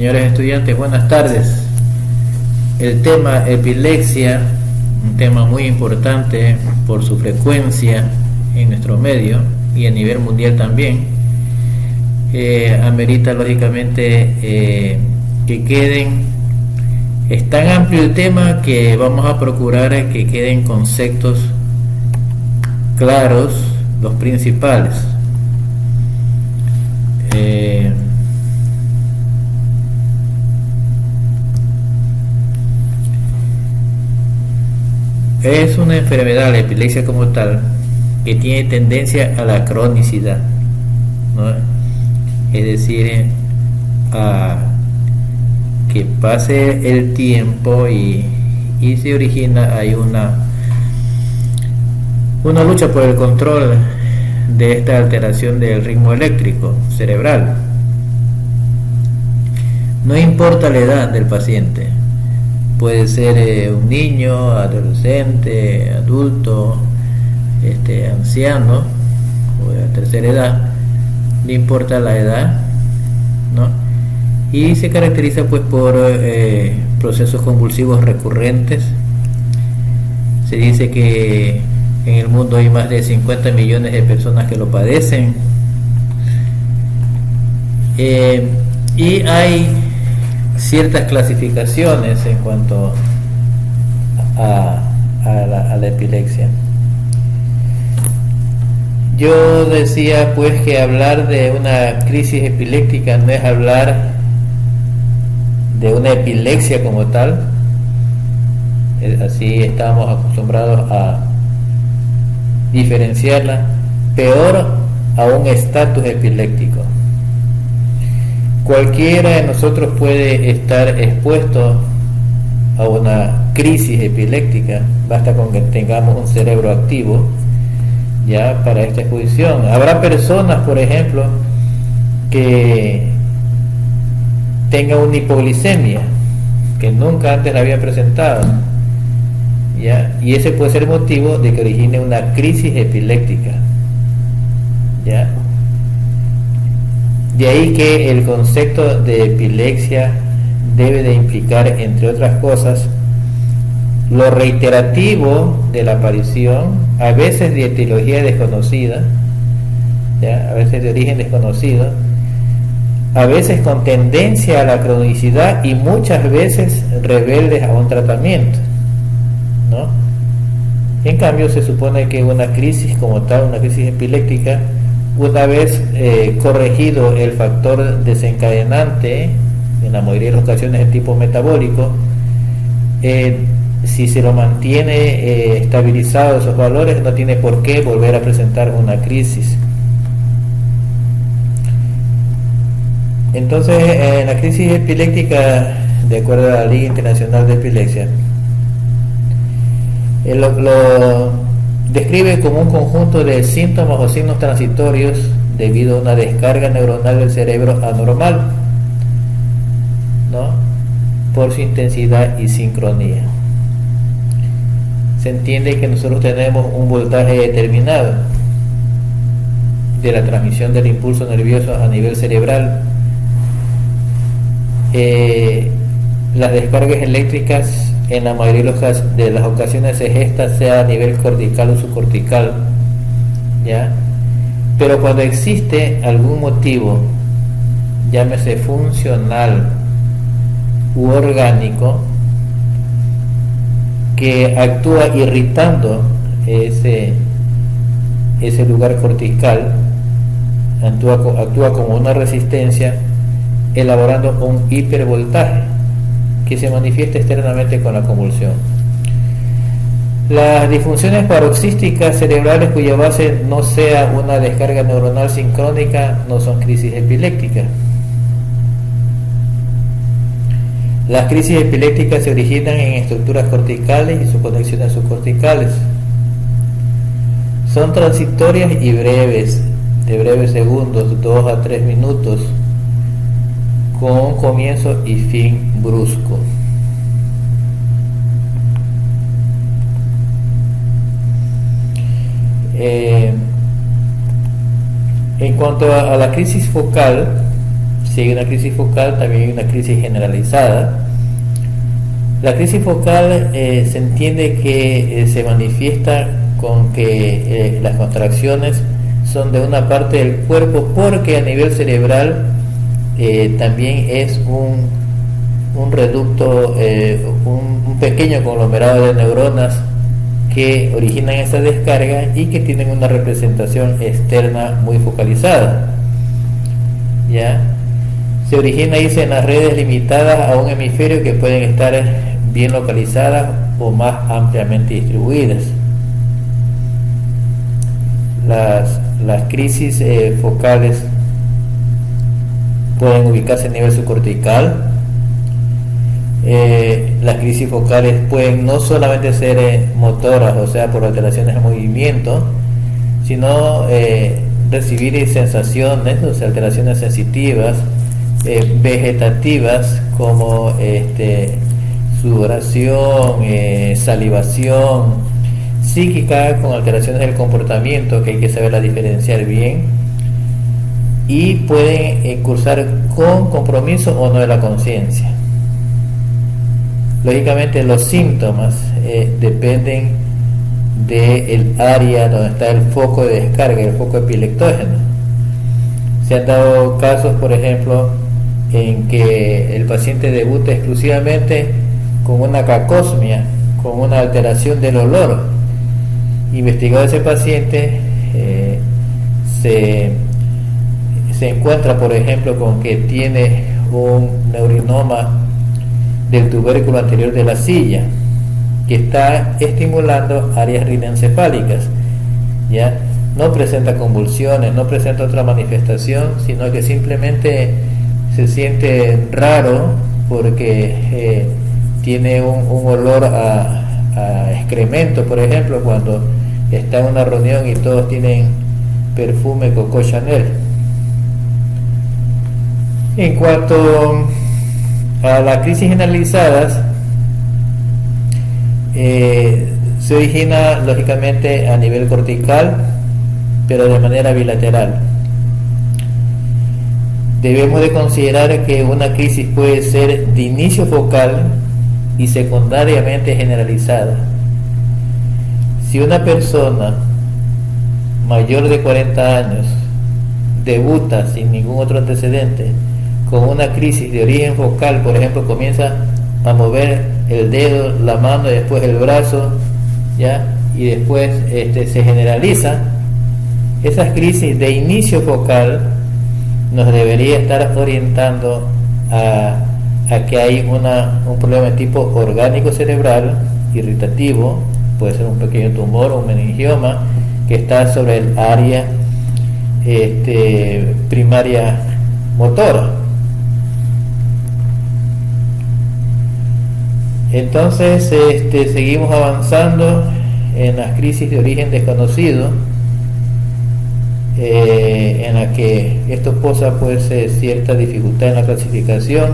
Señores estudiantes, buenas tardes. El tema epilepsia, un tema muy importante por su frecuencia en nuestro medio y a nivel mundial también, amerita lógicamente que queden, es tan amplio el tema que vamos a procurar que queden conceptos claros, los principales. Es una enfermedad, la epilepsia como tal, que tiene tendencia a la cronicidad, ¿no? Es decir, a que pase el tiempo y se origina, hay una lucha por el control de esta alteración del ritmo eléctrico cerebral. No importa la edad del paciente, puede ser un niño, adolescente, adulto, anciano o de la tercera edad, no importa la edad, ¿no? Y se caracteriza pues por procesos convulsivos recurrentes. Se dice que en el mundo hay más de 50 millones de personas que lo padecen, y hay ciertas clasificaciones en cuanto a la epilepsia. Yo decía pues que hablar de una crisis epiléptica no es hablar de una epilepsia como tal. Así estamos acostumbrados a diferenciarla, peor a un estatus epiléptico. Cualquiera de nosotros puede estar expuesto a una crisis epiléptica, basta con que tengamos un cerebro activo ya para esta exposición. Habrá personas, por ejemplo, que tengan una hipoglicemia que nunca antes la habían presentado, ¿ya? Y ese puede ser motivo de que origine una crisis epiléptica, ¿ya? De ahí que el concepto de epilepsia debe de implicar, entre otras cosas, lo reiterativo de la aparición, a veces de etiología desconocida, ¿ya? A veces de origen desconocido, a veces con tendencia a la cronicidad y muchas veces rebeldes a un tratamiento, ¿no? En cambio, se supone que una crisis como tal, una crisis epiléptica, una vez corregido el factor desencadenante, en la mayoría de las ocasiones el tipo metabólico, si se lo mantiene estabilizado esos valores, no tiene por qué volver a presentar una crisis. Entonces, en la crisis epiléptica, de acuerdo a la Liga Internacional de Epilepsia, lo describe como un conjunto de síntomas o signos transitorios debido a una descarga neuronal del cerebro anormal, ¿no? Por su intensidad y sincronía. Se entiende que nosotros tenemos un voltaje determinado de la transmisión del impulso nervioso a nivel cerebral. Las descargas eléctricas en la mayoría de las ocasiones se gesta sea a nivel cortical o subcortical, ¿ya? Pero cuando existe algún motivo, llámese funcional u orgánico, que actúa irritando ese lugar cortical, actúa como una resistencia, elaborando un hipervoltaje que se manifiesta externamente con la convulsión. Las disfunciones paroxísticas cerebrales cuya base no sea una descarga neuronal sincrónica no son crisis epilépticas. Las crisis epilépticas se originan en estructuras corticales y sus conexiones subcorticales. Son transitorias y breves, de breves segundos, 2 a 3 minutos, con un comienzo y fin brusco. En cuanto a la crisis focal, Si hay una crisis focal, también hay una crisis generalizada. La crisis focal se entiende que se manifiesta con que las contracciones son de una parte del cuerpo, porque a nivel cerebral también es un reducto, un pequeño conglomerado de neuronas que originan esa descarga y que tienen una representación externa muy focalizada. ¿Ya? Se origina, dice, en las redes limitadas a un hemisferio, que pueden estar bien localizadas o más ampliamente distribuidas. Las crisis focales pueden ubicarse a nivel subcortical. Las crisis focales pueden no solamente ser motoras, o sea, por alteraciones de movimiento, sino recibir sensaciones, o sea, alteraciones sensitivas, vegetativas, como sudoración, salivación, psíquica, con alteraciones del comportamiento, que hay que saberla diferenciar bien, y pueden cursar con compromiso o no de la conciencia. Lógicamente los síntomas dependen del área donde está el foco de descarga, el foco epileptógeno. Se han dado casos, por ejemplo, en que el paciente debuta exclusivamente con una cacosmia, con una alteración del olor. Investigado ese paciente, se encuentra, por ejemplo, con que tiene un neurinoma del tubérculo anterior de la silla, que está estimulando áreas rinencefálicas. ¿Ya? No presenta convulsiones, no presenta otra manifestación, sino que simplemente se siente raro porque tiene un olor a excremento, por ejemplo, cuando está en una reunión y todos tienen perfume Coco Chanel. En cuanto a las crisis generalizadas, se origina lógicamente a nivel cortical, pero de manera bilateral. Debemos de considerar que una crisis puede ser de inicio focal y secundariamente generalizada. Si una persona mayor de 40 años debuta sin ningún otro antecedente con una crisis de origen focal, por ejemplo, comienza a mover el dedo, la mano y después el brazo, ¿ya? Y después se generaliza, esas crisis de inicio focal nos debería estar orientando a que hay un problema de tipo orgánico cerebral, irritativo, puede ser un pequeño tumor o un meningioma que está sobre el área primaria motora. Entonces seguimos avanzando en las crisis de origen desconocido, en la que esto posa pues cierta dificultad en la clasificación,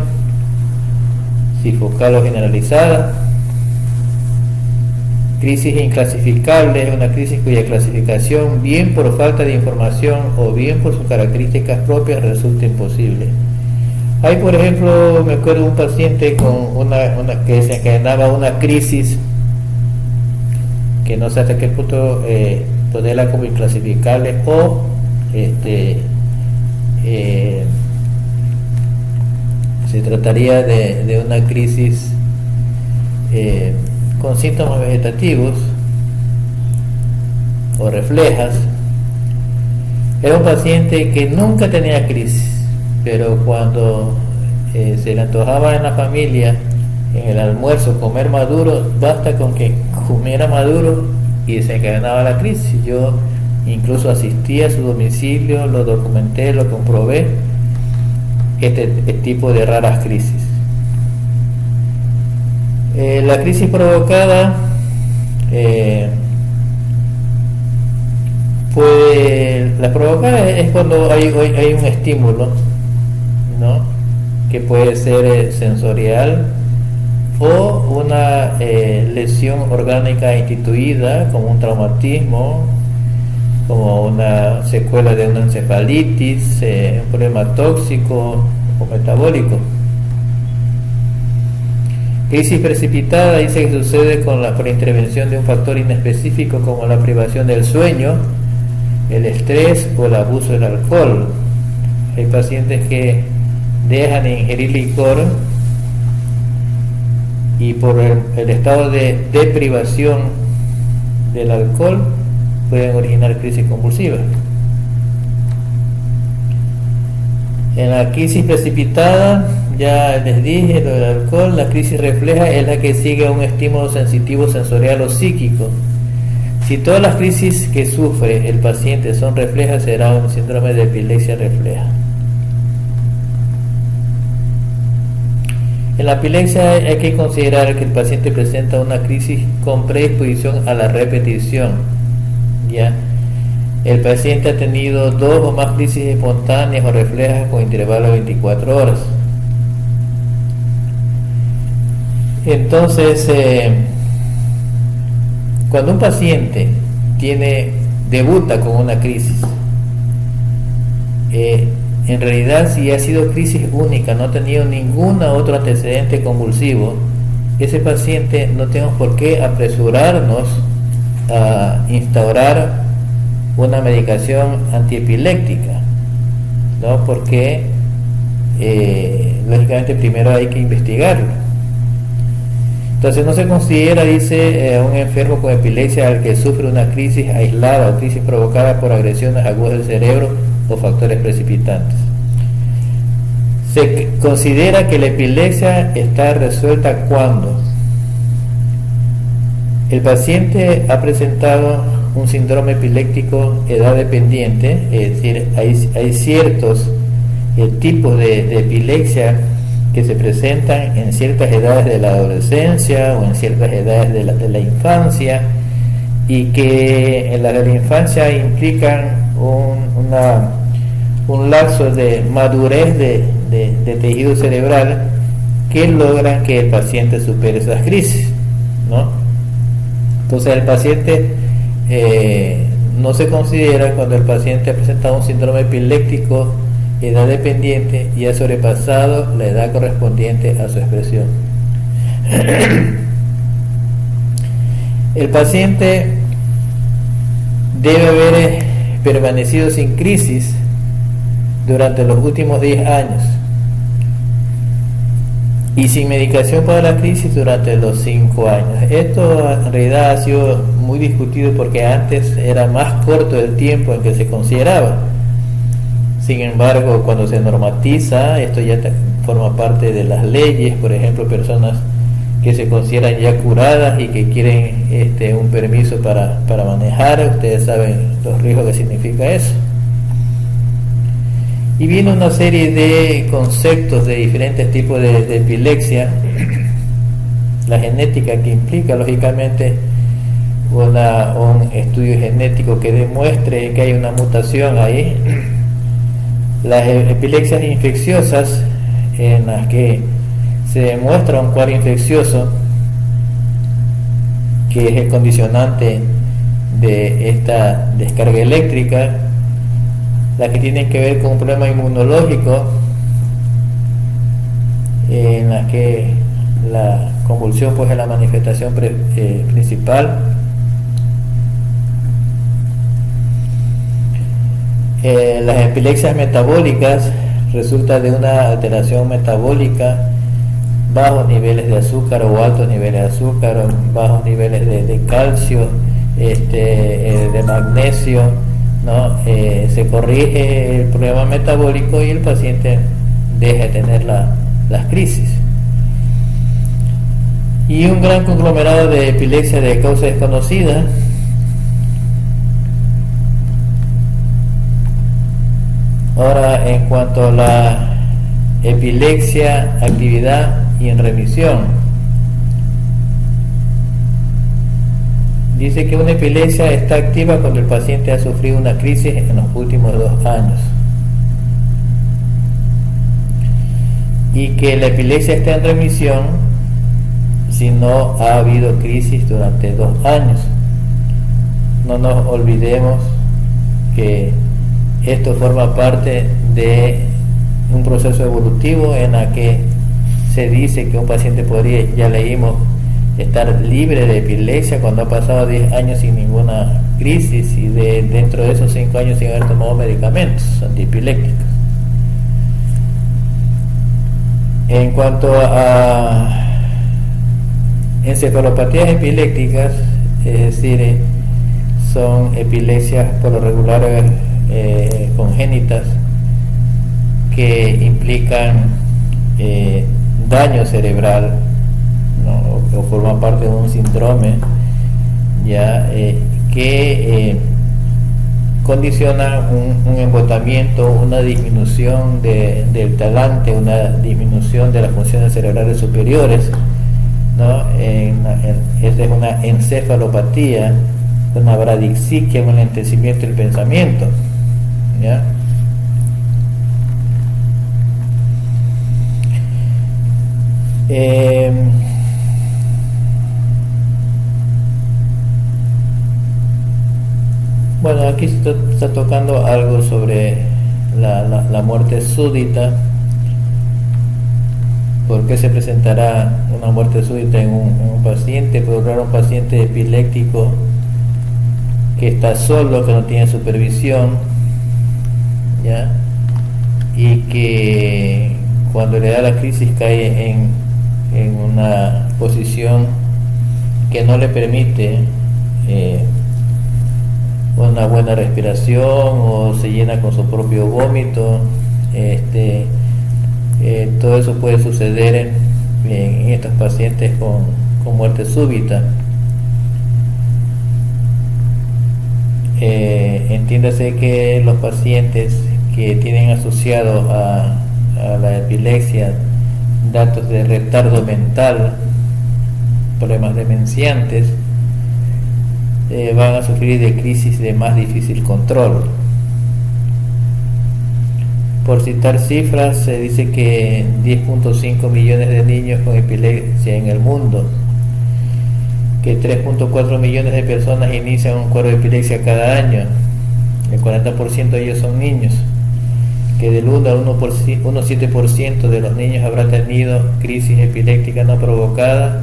si focal o generalizada. Crisis inclasificable es una crisis cuya clasificación, bien por falta de información o bien por sus características propias, resulta imposible. Hay, por ejemplo, me acuerdo de un paciente con una que desencadenaba una crisis que no sé hasta qué punto ponerla como inclasificable o se trataría de una crisis con síntomas vegetativos o reflejas. Era un paciente que nunca tenía crisis, pero cuando se le antojaba en la familia, en el almuerzo, comer maduro, basta con que comiera maduro y desencadenaba la crisis. Yo incluso asistí a su domicilio, lo documenté, lo comprobé, este tipo de raras crisis. La crisis provocada la provocada es cuando hay un estímulo, ¿no? Que puede ser sensorial o una lesión orgánica instituida, como un traumatismo, como una secuela de una encefalitis, un problema tóxico, o metabólico. Crisis precipitada dice que sucede por intervención de un factor inespecífico como la privación del sueño, el estrés o el abuso del alcohol. Hay pacientes que dejan de ingerir licor y por el estado de deprivación del alcohol pueden originar crisis convulsivas. En la crisis precipitada, ya les dije lo del alcohol, la crisis refleja es la que sigue a un estímulo sensitivo sensorial o psíquico. Si todas las crisis que sufre el paciente son reflejas, será un síndrome de epilepsia refleja. En la epilepsia hay que considerar que el paciente presenta una crisis con predisposición a la repetición. ¿Ya? El paciente ha tenido 2 o más crisis espontáneas o reflejas con intervalo de 24 horas. Entonces, cuando un paciente debuta con una crisis, en realidad, si ha sido crisis única, no ha tenido ningún otro antecedente convulsivo, ese paciente no tenemos por qué apresurarnos a instaurar una medicación antiepiléptica, ¿no? Porque lógicamente primero hay que investigarlo. Entonces no se considera, dice, un enfermo con epilepsia al que sufre una crisis aislada o crisis provocada por agresiones agudas del cerebro o factores precipitantes. Se considera que la epilepsia está resuelta cuando el paciente ha presentado un síndrome epiléptico edad dependiente, es decir, hay ciertos tipos de epilepsia que se presentan en ciertas edades de la adolescencia o en ciertas edades de la infancia, y que en la de la infancia implican un lapso de madurez de tejido cerebral que logran que el paciente supere esas crisis, ¿no? Entonces el paciente no se considera cuando el paciente ha presentado un síndrome epiléptico edad dependiente y ha sobrepasado la edad correspondiente a su expresión. El paciente debe haber permanecido sin crisis durante los últimos 10 años y sin medicación para la crisis durante los 5 años. Esto en realidad ha sido muy discutido porque antes era más corto el tiempo en que se consideraba. Sin embargo, cuando se normatiza, esto ya forma parte de las leyes. Por ejemplo, personas que se consideran ya curadas y que quieren un permiso para manejar, ustedes saben los riesgos que significa eso. Y viene una serie de conceptos de diferentes tipos de epilepsia, la genética que implica lógicamente un estudio genético que demuestre que hay una mutación ahí. Las epilepsias infecciosas, en las que se demuestra un cuadro infeccioso, que es el condicionante de esta descarga eléctrica, las que tienen que ver con un problema inmunológico, en las que la convulsión pues es la manifestación principal. Las epilepsias metabólicas resulta de una alteración metabólica, bajos niveles de azúcar o altos niveles de azúcar, bajos niveles de calcio, de magnesio, ¿no? Se corrige el problema metabólico y el paciente deja de tener las crisis. Y un gran conglomerado de epilepsia de causa desconocida. Ahora, en cuanto a la epilepsia, actividad y en remisión, dice que una epilepsia está activa cuando el paciente ha sufrido una crisis en los últimos 2 años y que la epilepsia está en remisión si no ha habido crisis durante 2 años. No nos olvidemos que esto forma parte de un proceso evolutivo en la que se dice que un paciente podría, ya leímos, estar libre de epilepsia cuando ha pasado 10 años sin ninguna crisis y dentro de esos 5 años sin haber tomado medicamentos antiepilépticos. En cuanto a encefalopatías epilépticas, es decir, son epilepsias por lo regular congénitas que implican daño cerebral, ¿no? O forman parte de un síndrome ya que condiciona un embotamiento, una disminución del talante, una disminución de las funciones cerebrales superiores, ¿no? Esta es una encefalopatía, una bradixiquia, un enlentecimiento del pensamiento, ¿ya? Bueno, aquí está tocando algo sobre la muerte súbita. ¿Por qué se presentará una muerte súbita en un paciente? Por ejemplo, un paciente epiléptico que está solo, que no tiene supervisión, ¿ya? Y que cuando le da la crisis cae en una posición que no le permite una buena respiración, o se llena con su propio vómito. Todo eso puede suceder en estos pacientes con muerte súbita. Entiéndase que los pacientes que tienen asociado a la epilepsia datos de retardo mental, problemas demenciantes, van a sufrir de crisis de más difícil control. Por citar cifras, se dice que 10.5 millones de niños con epilepsia en el mundo, que 3.4 millones de personas inician un cuadro de epilepsia cada año, el 40% de ellos son niños, que del 1 al 1,7% de los niños habrá tenido crisis epiléptica no provocada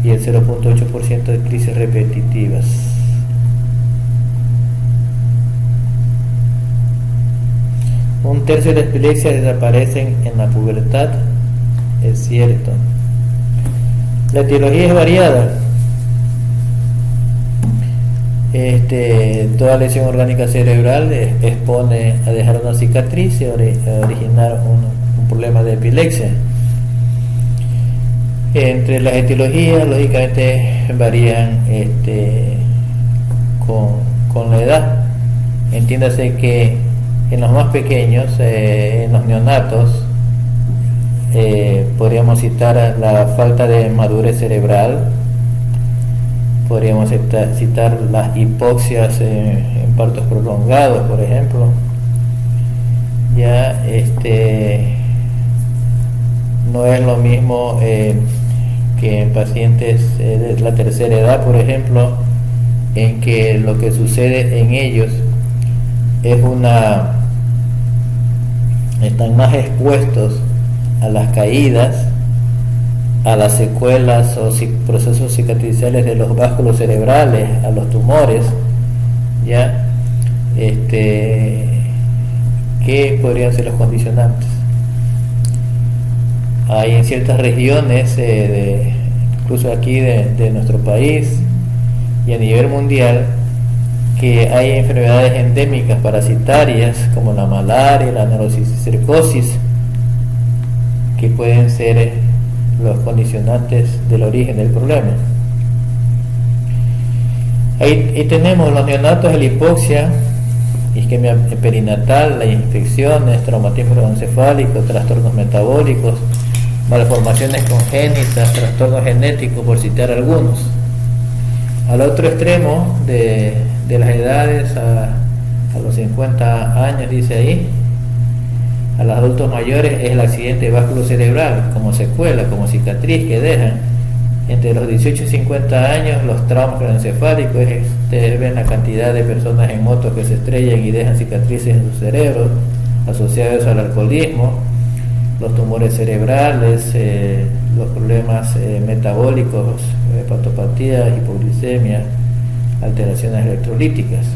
y el 0.8% de crisis repetitivas. Un tercio de las epilepsias desaparecen en la pubertad, es cierto. La etiología es variada. Toda lesión orgánica cerebral expone a dejar una cicatriz y a originar un problema de epilepsia. Entre las etiologías, lógicamente, varían con la edad. Entiéndase que en los más pequeños, en los neonatos, podríamos citar la falta de madurez cerebral, podríamos citar las hipoxias en partos prolongados, por ejemplo. Ya no es lo mismo que en pacientes de la tercera edad, por ejemplo, en que lo que sucede en ellos es están más expuestos a las caídas, a las secuelas o procesos cicatriciales de los básculos cerebrales, a los tumores, ya ¿qué podrían ser los condicionantes? Hay en ciertas regiones, incluso aquí de nuestro país y a nivel mundial, que hay enfermedades endémicas parasitarias como la malaria, la neurocisticercosis, que pueden ser los condicionantes del origen del problema. Ahí tenemos los neonatos, la hipoxia, isquemia perinatal, las infecciones, traumatismo encefálico, trastornos metabólicos, malformaciones congénitas, trastornos genéticos, por citar algunos. Al otro extremo de las edades, a los 50 años, dice ahí, a los adultos mayores, es el accidente vasculocerebral como secuela, como cicatriz que dejan. Entre los 18 y 50 años, los traumas craneoencefálicos, ustedes ven la cantidad de personas en motos que se estrellan y dejan cicatrices en su cerebro, asociados al alcoholismo. los tumores cerebrales, los problemas metabólicos, hepatopatías, hipoglicemia, alteraciones electrolíticas.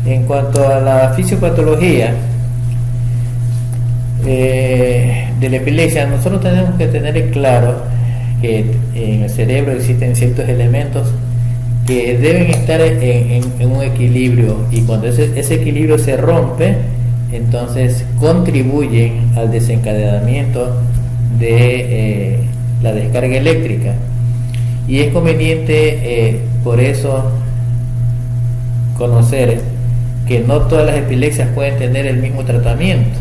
En cuanto a la fisiopatología de la epilepsia, nosotros tenemos que tener claro que en el cerebro existen ciertos elementos que deben estar en un equilibrio, y cuando ese equilibrio se rompe, entonces contribuyen al desencadenamiento de la descarga eléctrica, y es conveniente por eso conocer que no todas las epilepsias pueden tener el mismo tratamiento,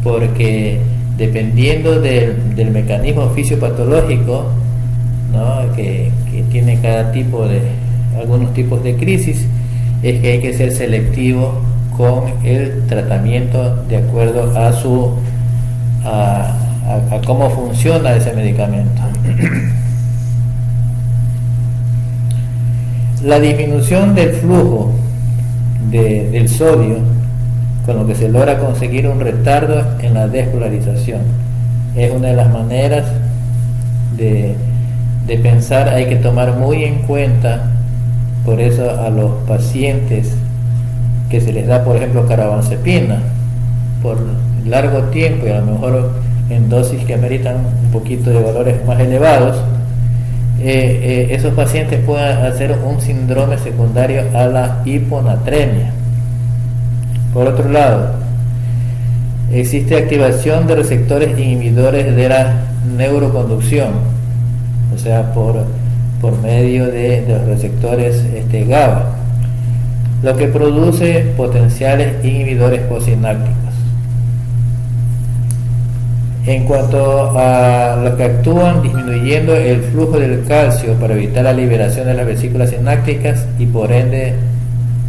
porque dependiendo del mecanismo fisiopatológico, ¿no?, que tiene cada tipo de, algunos tipos de crisis, es que hay que ser selectivo con el tratamiento de acuerdo a cómo funciona ese medicamento. La disminución del flujo del sodio, con lo que se logra conseguir un retardo en la despolarización, es una de las maneras de pensar. Hay que tomar muy en cuenta, por eso, a los pacientes que se les da, por ejemplo, carbamazepina por largo tiempo, y a lo mejor en dosis que ameritan un poquito de valores más elevados, esos pacientes pueden hacer un síndrome secundario a la hiponatremia. Por otro lado, existe activación de receptores inhibidores de la neuroconducción, o sea, por medio de los receptores GABA, lo que produce potenciales inhibidores postsinápticos. En cuanto a los que actúan disminuyendo el flujo del calcio para evitar la liberación de las vesículas sinápticas y por ende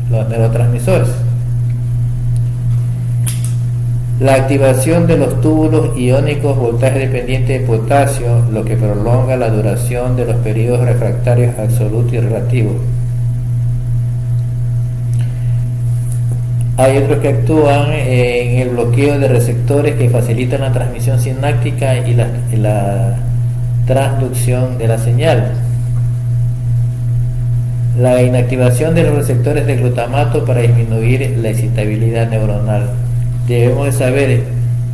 los neurotransmisores. La activación de los túbulos iónicos voltaje dependiente de potasio, lo que prolonga la duración de los periodos refractarios absoluto y relativo. Hay otros que actúan en el bloqueo de receptores que facilitan la transmisión sináptica y la transducción de la señal. La inactivación de los receptores de glutamato para disminuir la excitabilidad neuronal. Debemos de saber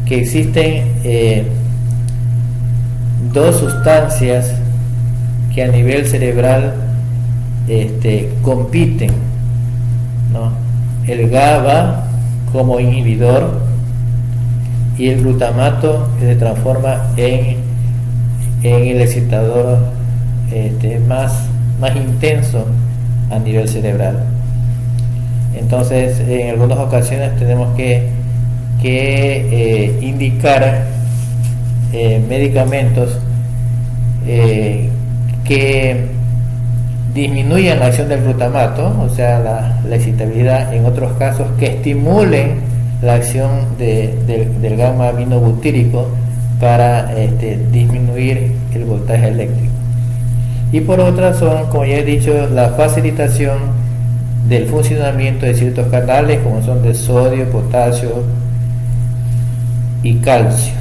que existen dos sustancias que a nivel cerebral compiten, ¿no? El GABA como inhibidor y el glutamato, que se transforma en el excitador más intenso a nivel cerebral. Entonces, en algunas ocasiones tenemos que indicar medicamentos que disminuyan la acción del glutamato, o sea, la excitabilidad, en otros casos que estimulen la acción del gamma aminobutírico para disminuir el voltaje eléctrico. Y por otra son, como ya he dicho, la facilitación del funcionamiento de ciertos canales, como son de sodio, potasio y calcio.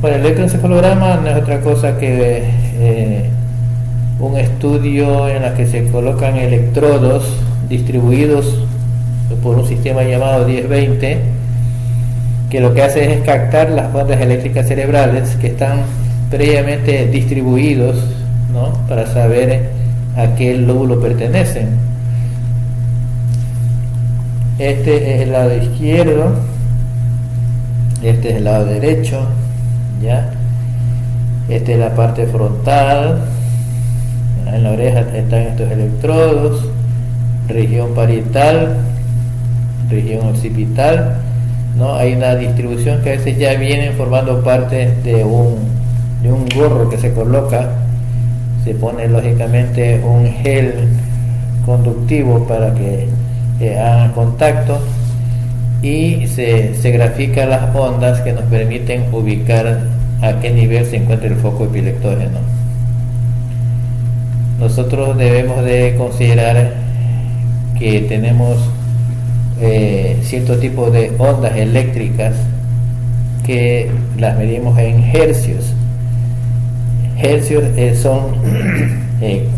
Bueno, el electroencefalograma no es otra cosa que un estudio en el que se colocan electrodos distribuidos por un sistema llamado 10-20, que lo que hace es captar las ondas eléctricas cerebrales que están previamente distribuidos, ¿no?, para saber a qué lóbulo pertenecen. Este es el lado izquierdo, este es el lado derecho, ¿ya? Esta es la parte frontal. En la oreja están estos electrodos, región parietal, región occipital, ¿no? Hay una distribución que a veces ya vienen formando parte de un gorro que se coloca. Se pone lógicamente un gel conductivo para que hagan contacto, y se grafican las ondas que nos permiten ubicar a qué nivel se encuentra el foco epileptógeno. Nosotros debemos de considerar que tenemos cierto tipo de ondas eléctricas que las medimos en hercios. Hercios son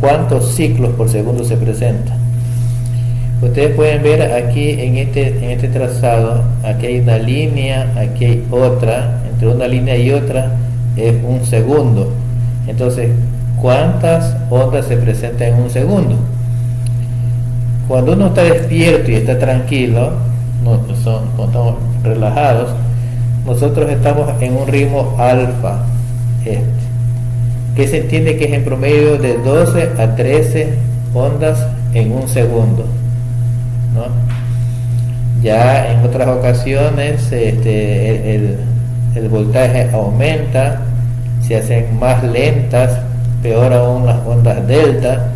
cuántos ciclos por segundo se presentan. Ustedes pueden ver aquí en este trazado, aquí hay una línea, aquí hay otra, entre una línea y otra es un segundo. Entonces, ¿cuántas ondas se presentan en un segundo? Cuando uno está despierto y está tranquilo, cuando estamos relajados, nosotros estamos en un ritmo alfa, que se entiende que es en promedio de 12 a 13 ondas en un segundo, ¿no? Ya en otras ocasiones el voltaje aumenta, se hacen más lentas, peor aún las ondas delta,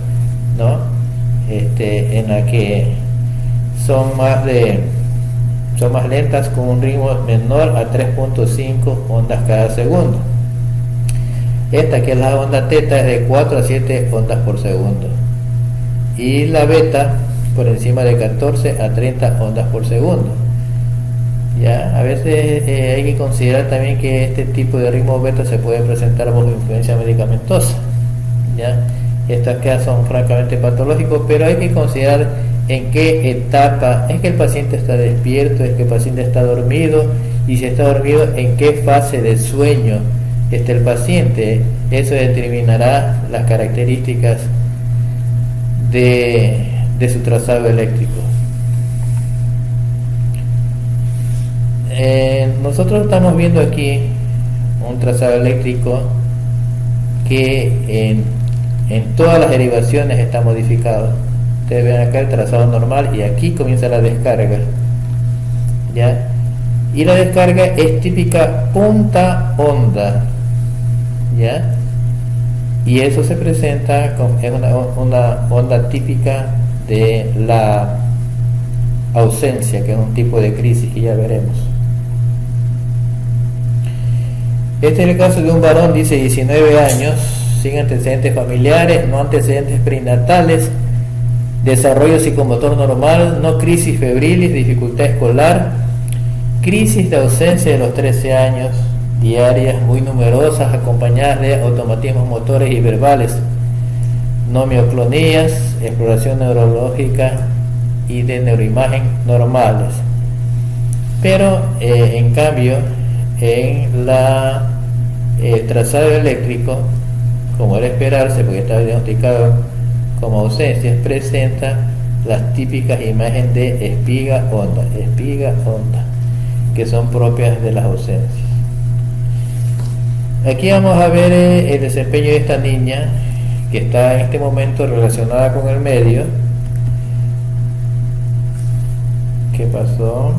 ¿no? En la que son más lentas con un ritmo menor a 3.5 ondas cada segundo. Esta, que es la onda teta, es de 4 a 7 ondas por segundo, y la beta por encima de 14 a 30 ondas por segundo. Ya a veces hay que considerar también que este tipo de ritmo beta se puede presentar bajo influencia medicamentosa, ya. Estas casos son francamente patológicos, pero hay que considerar en qué etapa es que el paciente está despierto, es que el paciente está dormido, y si está dormido, en qué fase de sueño está el paciente. Eso determinará las características de su trazado eléctrico. Nosotros estamos viendo aquí un trazado eléctrico que en todas las derivaciones está modificado. Ustedes ven acá el trazado normal y aquí comienza la descarga, ¿ya? Y la descarga es típica punta onda, ¿ya? Y eso se presenta es una onda típica de la ausencia, que es un tipo de crisis que ya veremos. Este es el caso de un varón, dice, 19 años, sin antecedentes familiares, no antecedentes prenatales, desarrollo psicomotor normal, no crisis febrilis, dificultad escolar, crisis de ausencia de los 13 años, diarias muy numerosas, acompañadas de automatismos motores y verbales, no mioclonías, exploración neurológica y de neuroimagen normales. Pero en cambio, en la trazado eléctrico, como era esperarse, porque estaba diagnosticado como ausencias, presenta las típicas imágenes de espiga onda, que son propias de las ausencias. Aquí vamos a ver el desempeño de esta niña, que está en este momento relacionada con el medio. ¿Qué pasó?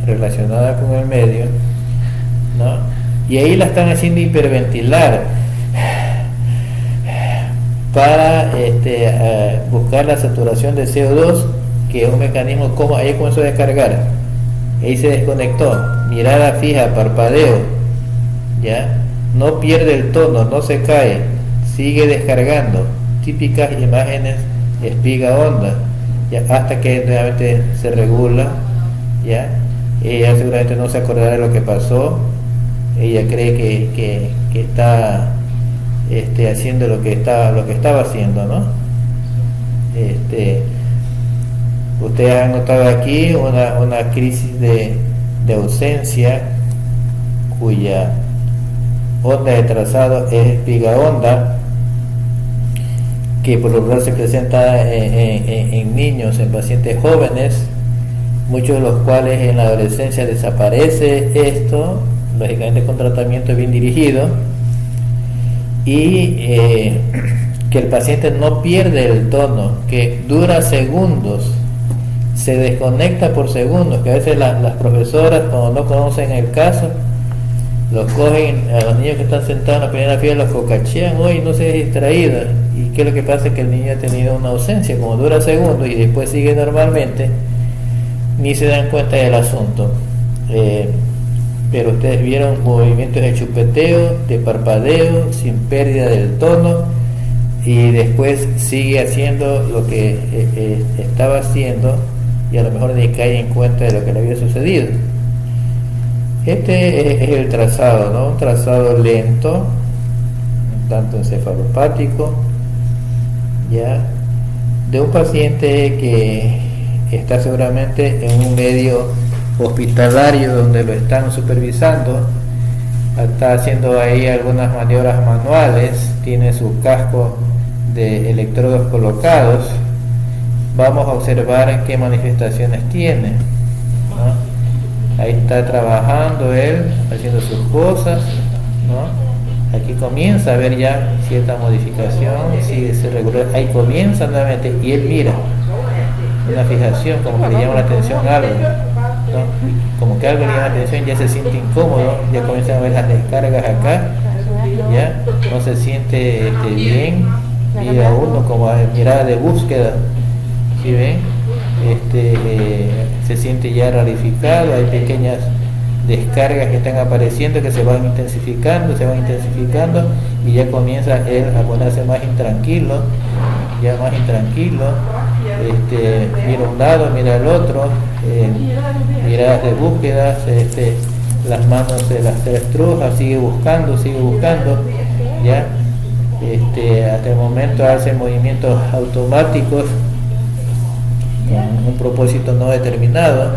Relacionada con el medio, ¿no? Y ahí la están haciendo hiperventilar para buscar la saturación de CO2, que es un mecanismo como ahí comenzó a descargar, ahí se desconectó, mirada fija, parpadeo, ya, no pierde el tono, no se cae, sigue descargando, típicas imágenes espiga onda, ya, hasta que nuevamente se regula, ya. Ella seguramente no se acordará de lo que pasó, ella cree que está haciendo lo que estaba haciendo, ¿no? Ustedes han notado aquí una crisis de ausencia, cuya onda de trazado es espiga onda, que por lo general se presenta en niños, en pacientes jóvenes, muchos de los cuales en la adolescencia desaparece esto, lógicamente con tratamiento bien dirigido, y que el paciente no pierde el tono, que dura segundos, se desconecta por segundos, que a veces las profesoras, cuando no conocen el caso, los cogen a los niños que están sentados en la primera fila, los cocachean, hoy no se distraído, y que lo que pasa es que el niño ha tenido una ausencia, como dura segundos y después sigue normalmente, ni se dan cuenta del asunto. Pero ustedes vieron movimientos de chupeteo, de parpadeo, sin pérdida del tono, y después sigue haciendo lo que estaba haciendo y a lo mejor ni cae en cuenta de lo que le había sucedido. Este es el trazado, ¿no? Un trazado lento, un tanto encefalopático, ya, de un paciente que está seguramente en un medio hospitalario donde lo están supervisando, está haciendo ahí algunas maniobras manuales, tiene su casco de electrodos colocados. Vamos a observar qué manifestaciones tiene, ¿no? Ahí está trabajando él, haciendo sus cosas, ¿no? Aquí comienza a ver ya cierta modificación, sigue se regular, ahí comienza nuevamente y él mira una fijación, como que le llama la atención algo, ¿no? Como que algo le llama la atención, ya se siente incómodo, ya comienzan a ver las descargas acá, ya no se siente bien, mira uno como mirada de búsqueda, ¿sí ven? Se siente ya rarificado, hay pequeñas descargas que están apareciendo que se van intensificando y ya comienza él a ponerse más intranquilo, mira un lado, mira el otro, miradas de búsquedas, las manos se las estruja, sigue buscando, ya, hasta el momento hace movimientos automáticos con un propósito no determinado,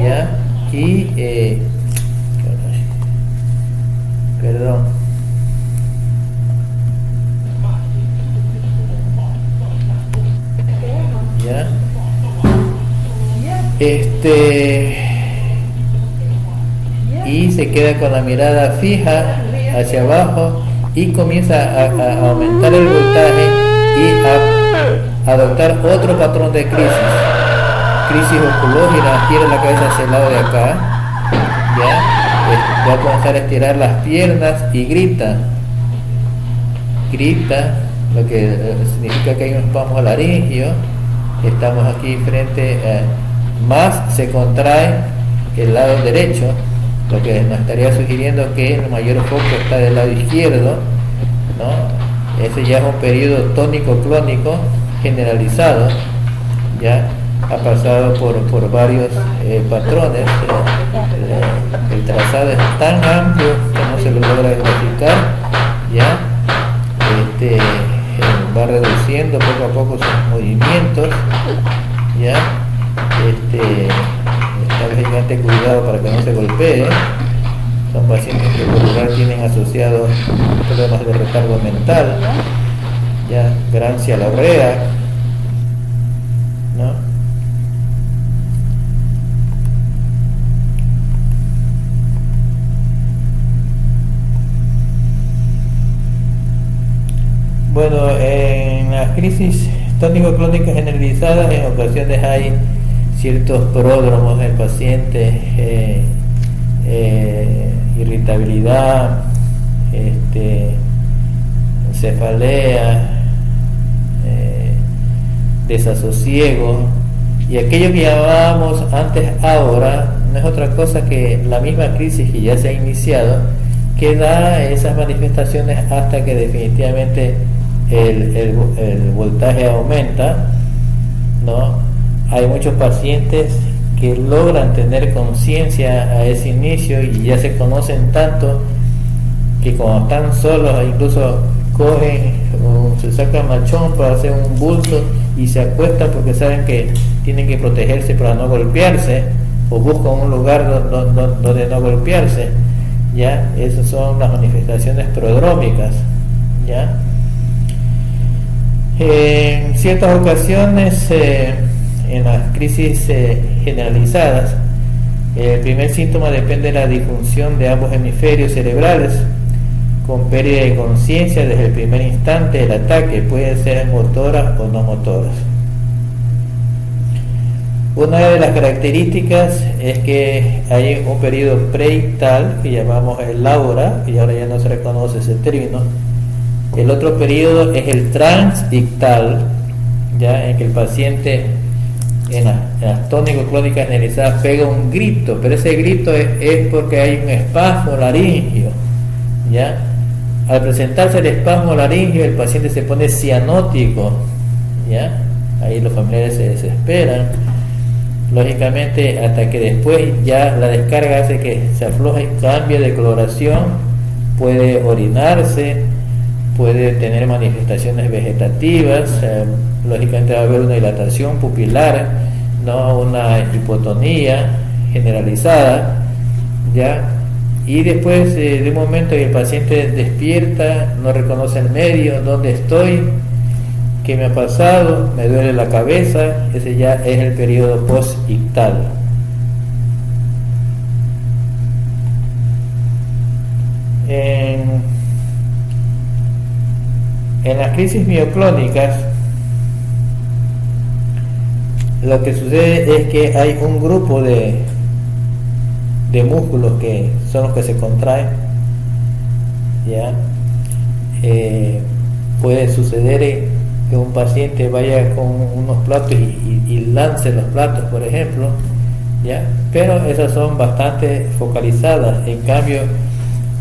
ya, y perdón, ya, y se queda con la mirada fija hacia abajo y comienza a aumentar el voltaje y a adoptar otro patrón de crisis oculógena, gira la cabeza hacia el lado de acá, ya, va a comenzar a estirar las piernas y grita, lo que significa que hay un espasmo laringio. Estamos aquí frente a, más se contrae el lado derecho, lo que nos estaría sugiriendo que el mayor foco está del lado izquierdo, ¿no? Ese ya es un periodo tónico-clónico generalizado, ya ha pasado por varios patrones. El trazado es tan amplio que no se lo logra identificar, ya, va reduciendo poco a poco sus movimientos, ya, esta vez hay que tener cuidado para que no se golpee. Son pacientes que por lo general tienen asociados problemas de retardo mental, ya, Grancia Larrea, ¿no? Bueno, en las crisis tónico-clónicas generalizadas en ocasiones hay ciertos pródromos del paciente, irritabilidad, cefalea, desasosiego, y aquello que llamábamos antes ahora no es otra cosa que la misma crisis que ya se ha iniciado, que da esas manifestaciones hasta que definitivamente el voltaje aumenta, ¿no? Hay muchos pacientes que logran tener conciencia a ese inicio y ya se conocen tanto que cuando están solos incluso cogen o se sacan machón para hacer un bulto y se acuestan porque saben que tienen que protegerse para no golpearse, o buscan un lugar donde no golpearse, ya. Esas son las manifestaciones prodrómicas, ya. En ciertas ocasiones, en las crisis generalizadas, el primer síntoma depende de la disfunción de ambos hemisferios cerebrales, con pérdida de conciencia desde el primer instante del ataque, pueden ser motoras o no motoras. Una de las características es que hay un periodo preictal que llamamos el aura, y ahora ya no se reconoce ese término. El otro periodo es el transictal, ya, en que el paciente en las tónico-clónicas generalizadas pega un grito, pero ese grito es porque hay un espasmo laringio, ya. Al presentarse el espasmo laríngeo, el paciente se pone cianótico, ¿ya? Ahí los familiares se desesperan, lógicamente, hasta que después ya la descarga hace que se afloje, cambio de coloración, puede orinarse, puede tener manifestaciones vegetativas, lógicamente va a haber una dilatación pupilar, no una hipotonía generalizada, ¿ya? Y después de un momento que el paciente despierta, no reconoce el medio, dónde estoy, qué me ha pasado, me duele la cabeza, ese ya es el periodo post-ictal. En las crisis mioclónicas, lo que sucede es que hay un grupo de músculos que son los que se contraen, ¿ya? Puede suceder que un paciente vaya con unos platos y lance los platos, por ejemplo, ¿ya? Pero esas son bastante focalizadas. En cambio,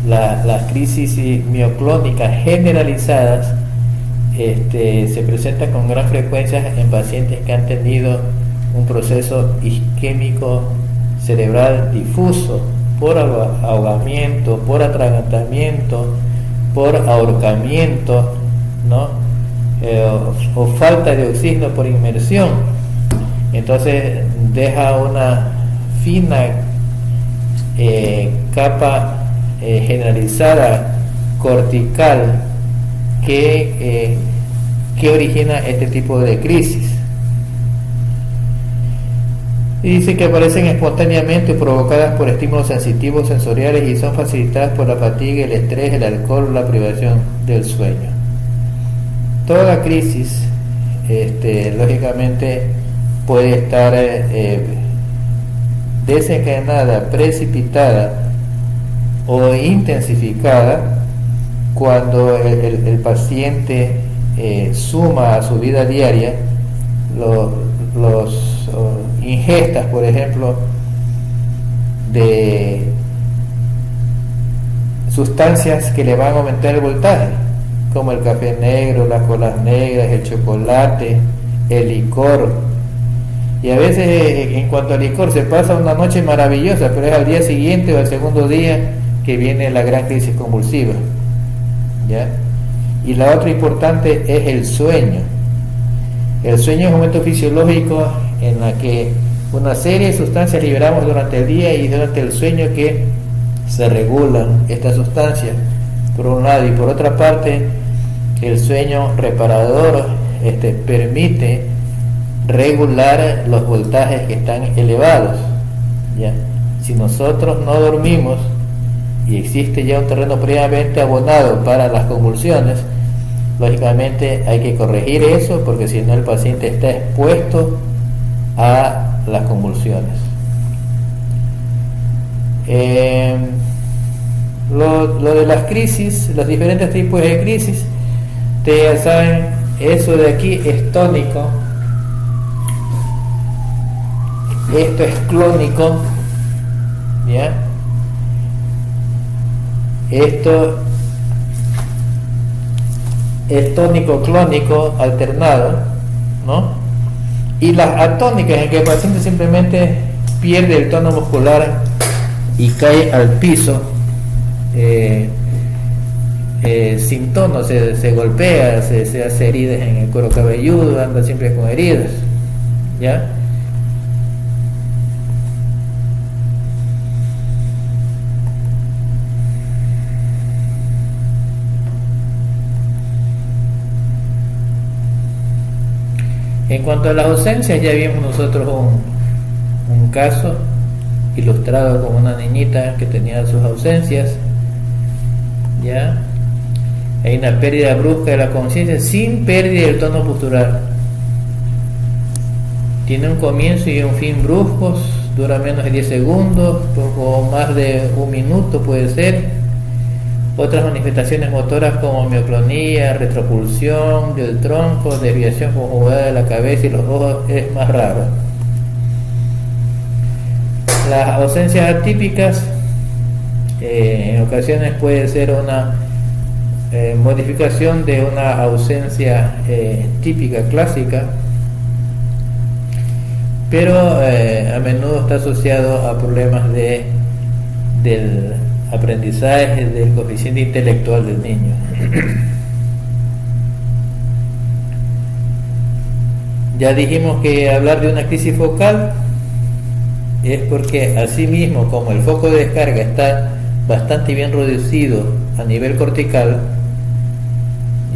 las crisis mioclónicas generalizadas se presentan con gran frecuencia en pacientes que han tenido un proceso isquémico cerebral difuso por ahogamiento, por atragantamiento, por ahorcamiento, ¿no? O falta de oxígeno por inmersión. Entonces deja una fina capa generalizada cortical que origina este tipo de crisis. Y dice que aparecen espontáneamente provocadas por estímulos sensitivos sensoriales y son facilitadas por la fatiga, el estrés, el alcohol, la privación del sueño. Toda crisis, lógicamente, puede estar desencadenada, precipitada o intensificada cuando el paciente suma a su vida diaria los ingestas, por ejemplo, de sustancias que le van a aumentar el voltaje, como el café negro, las colas negras, el chocolate, el licor. Y a veces, en cuanto al licor, se pasa una noche maravillosa, pero es al día siguiente o al segundo día que viene la gran crisis convulsiva, ¿ya? Y la otra importante es el sueño. El sueño es un momento fisiológico en la que una serie de sustancias liberamos durante el día y durante el sueño que se regulan estas sustancias, por un lado, y por otra parte el sueño reparador permite regular los voltajes que están elevados, ¿ya? Si nosotros no dormimos y existe ya un terreno previamente abonado para las convulsiones, lógicamente hay que corregir eso, porque si no el paciente está expuesto a las convulsiones. Lo de las crisis, los diferentes tipos de crisis, ustedes ya saben, eso de aquí es tónico, esto es clónico, ¿ya? Esto es tónico clónico alternado, ¿no? Y las atónicas, en que el paciente simplemente pierde el tono muscular y cae al piso sin tono, se golpea, se hace heridas en el cuero cabelludo, anda siempre con heridas, ¿ya? En cuanto a las ausencias, ya vimos nosotros un caso ilustrado con una niñita que tenía sus ausencias, ¿ya? Hay una pérdida brusca de la conciencia sin pérdida del tono postural. Tiene un comienzo y un fin bruscos, dura menos de 10 segundos, poco más de un minuto puede ser. Otras manifestaciones motoras como mioclonía, retropulsión del tronco, desviación conjugada de la cabeza y los ojos es más raro. Las ausencias atípicas en ocasiones puede ser modificación de una ausencia típica, clásica, pero a menudo está asociado a problemas del aprendizaje, del coeficiente intelectual del niño. Ya dijimos que hablar de una crisis focal es porque asimismo, como el foco de descarga está bastante bien reducido a nivel cortical,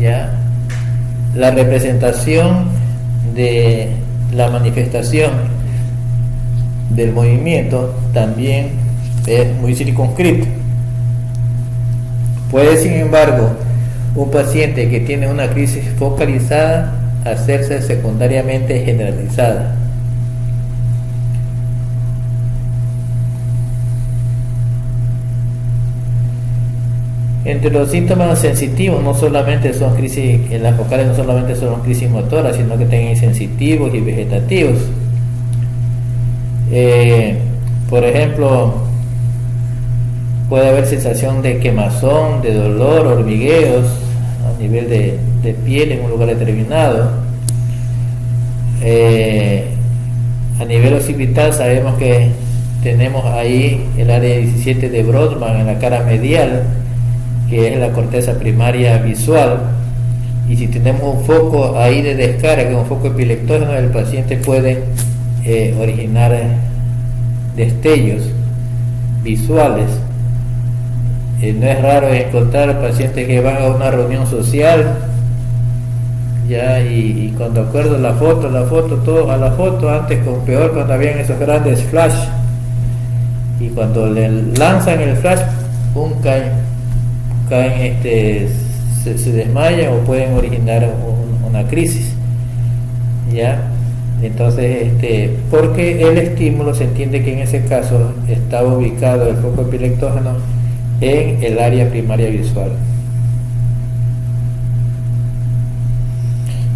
ya la representación de la manifestación del movimiento también es muy circunscrita. Puede, sin embargo, un paciente que tiene una crisis focalizada hacerse secundariamente generalizada. Entre los síntomas sensitivos no solamente son crisis, en las focales no solamente son crisis motoras, sino que también sensitivos y vegetativos. Por ejemplo, puede haber sensación de quemazón, de dolor, hormigueos a nivel de piel en un lugar determinado. A nivel occipital sabemos que tenemos ahí el área 17 de Brodmann en la cara medial, que es la corteza primaria visual, y si tenemos un foco ahí de descarga, un foco epileptógeno, el paciente puede originar destellos visuales. No es raro encontrar pacientes que van a una reunión social ya y cuando acuerdo la foto antes con peor cuando habían esos grandes flash, y cuando le lanzan el flash caen se desmayan o pueden originar una crisis, ya. Entonces porque el estímulo se entiende que en ese caso estaba ubicado el foco epileptógeno en el área primaria visual.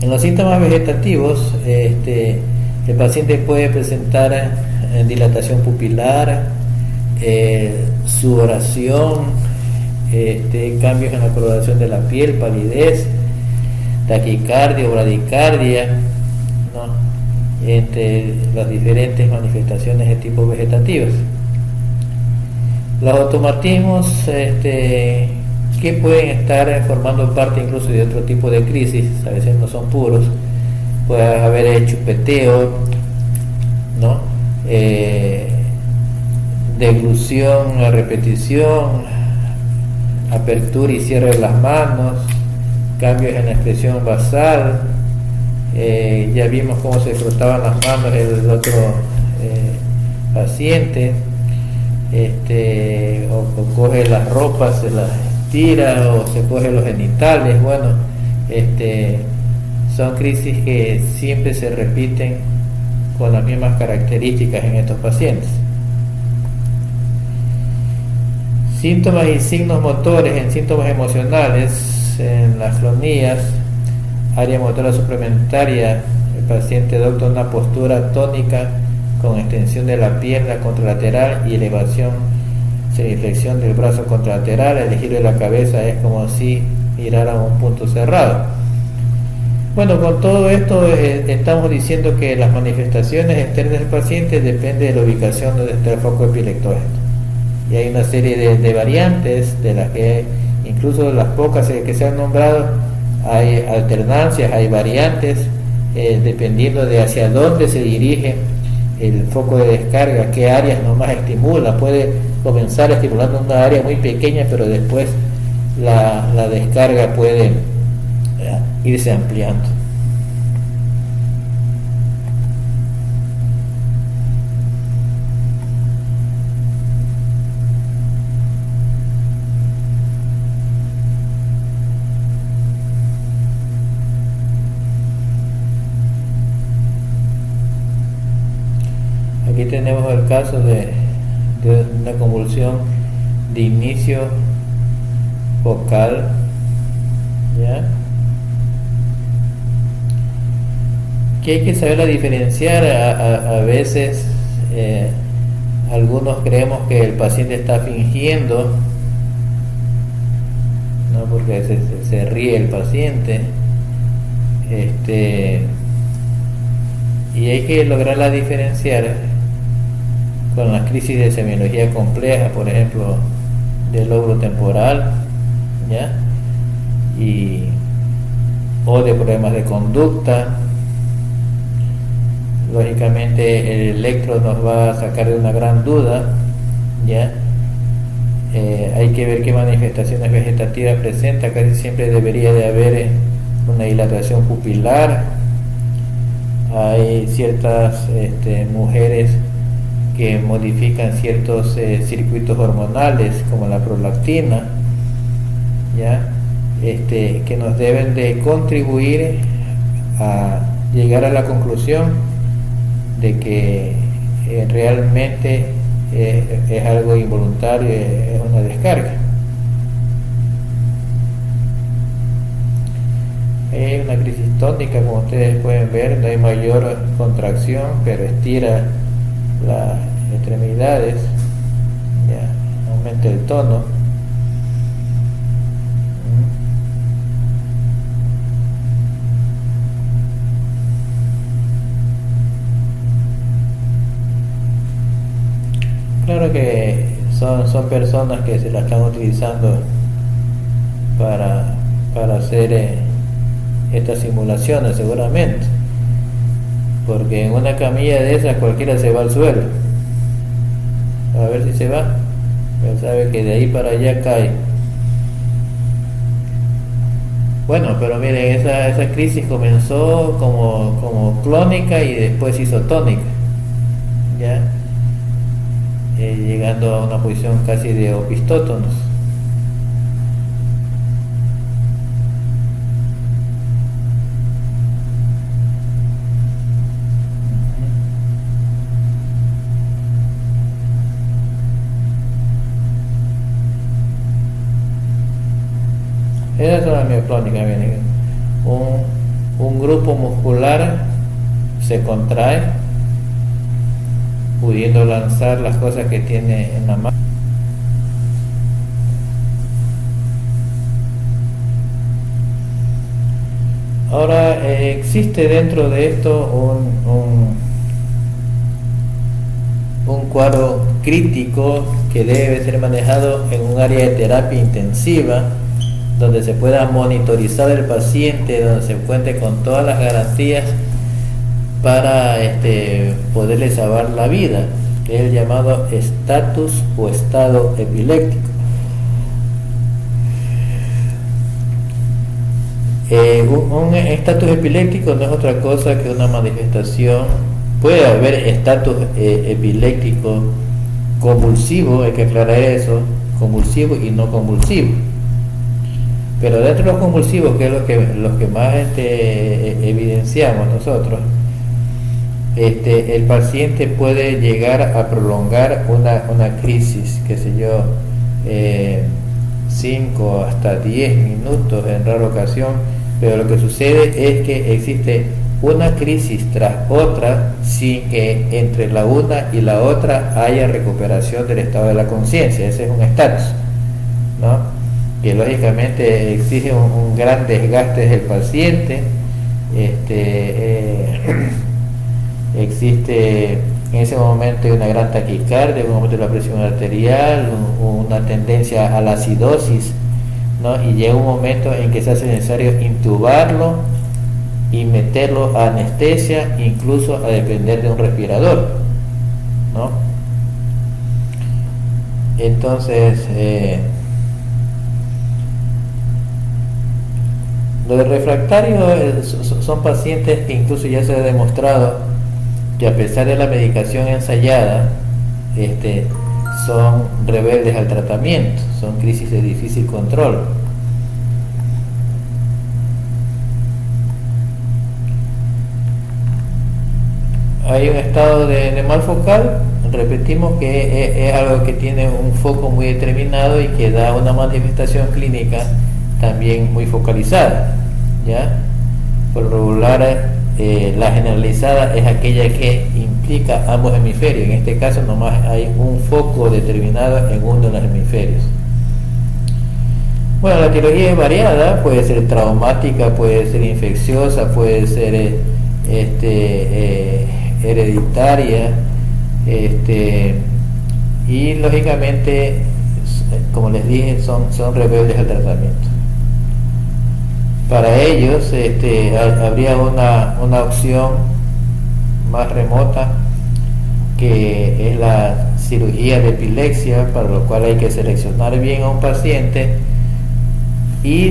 En los síntomas vegetativos, el paciente puede presentar dilatación pupilar, sudoración, cambios en la coloración de la piel, palidez, taquicardia o bradicardia, ¿no?, entre las diferentes manifestaciones de tipo vegetativas. Los automatismos que pueden estar formando parte incluso de otro tipo de crisis, a veces no son puros, puede haber chupeteo, ¿no?, deglución a repetición, apertura y cierre de las manos, cambios en la expresión basal. Ya vimos cómo se frotaban las manos el otro paciente, o coge las ropas, se las tira o se coge los genitales. Bueno, son crisis que siempre se repiten con las mismas características en estos pacientes. Síntomas y signos motores en síntomas emocionales, en las clonías, área motora suplementaria, el paciente adopta una postura tónica con extensión de la pierna contralateral y elevación, semiflexión del brazo contralateral. El giro de la cabeza es como si mirara a un punto cerrado. Bueno, con todo esto estamos diciendo que las manifestaciones externas del paciente dependen de la ubicación donde está el foco epileptógeno. Y hay una serie de variantes, de las que incluso las pocas que se han nombrado, hay alternancias, hay variantes, dependiendo de hacia dónde se dirige el foco de descarga, qué áreas nomás estimula. Puede comenzar estimulando una área muy pequeña, pero después la descarga puede irse ampliando. Aquí tenemos el caso de una convulsión de inicio focal, ¿ya?, que hay que saberla diferenciar. A veces algunos creemos que el paciente está fingiendo, ¿no?, porque se ríe el paciente, y hay que lograrla diferenciar con las crisis de semiología compleja, por ejemplo, del lóbulo temporal, ¿ya? O de problemas de conducta. Lógicamente el electro nos va a sacar de una gran duda, ¿ya? Hay que ver qué manifestaciones vegetativas presenta. Casi siempre debería de haber una dilatación pupilar. Hay ciertas mujeres que modifican ciertos circuitos hormonales como la prolactina, ¿ya? Que nos deben de contribuir a llegar a la conclusión de que realmente es algo involuntario, es una descarga. Es una crisis tónica, como ustedes pueden ver, no hay mayor contracción, pero estira las extremidades, ya, aumenta el tono. Claro que son personas que se la están utilizando para hacer estas simulaciones, seguramente, porque en una camilla de esas cualquiera se va al suelo, a ver si se va, él sabe que de ahí para allá cae. Bueno, pero miren, esa crisis comenzó como clónica y después isotónica, ¿ya? Llegando a una posición casi de opistótonos. Esa es una mioclónica. Un grupo muscular se contrae, pudiendo lanzar las cosas que tiene en la mano. Ahora existe dentro de esto un cuadro crítico que debe ser manejado en un área de terapia intensiva, donde se pueda monitorizar el paciente, donde se cuente con todas las garantías para poderle salvar la vida, que es el llamado estatus o estado epiléptico. Un estatus epiléptico no es otra cosa que una manifestación. Puede haber estatus epiléptico convulsivo, hay que aclarar eso, convulsivo y no convulsivo. Pero dentro de los convulsivos, que es los que más evidenciamos nosotros, el paciente puede llegar a prolongar una crisis, qué sé yo, 5 hasta 10 minutos en rara ocasión, pero lo que sucede es que existe una crisis tras otra sin que entre la una y la otra haya recuperación del estado de la conciencia. Ese es un estatus, ¿no? Que lógicamente exige un gran desgaste del paciente. Existe en ese momento una gran taquicardia, un aumento de la presión arterial, una tendencia a la acidosis, ¿no? Y llega un momento en que se hace necesario intubarlo y meterlo a anestesia, incluso a depender de un respirador, ¿no? Entonces los refractarios son pacientes que incluso ya se ha demostrado que a pesar de la medicación ensayada, son rebeldes al tratamiento, son crisis de difícil control. Hay un estado de mal focal, repetimos que es algo que tiene un foco muy determinado y que da una manifestación clínica también muy focalizada, ¿ya? Por lo regular, la generalizada es aquella que implica ambos hemisferios. En este caso nomás hay un foco determinado en uno de los hemisferios. Bueno, la etiología es variada, puede ser traumática, puede ser infecciosa, puede ser hereditaria, y lógicamente, como les dije, son rebeldes al tratamiento. Para ellos habría una opción más remota, que es la cirugía de epilepsia, para lo cual hay que seleccionar bien a un paciente y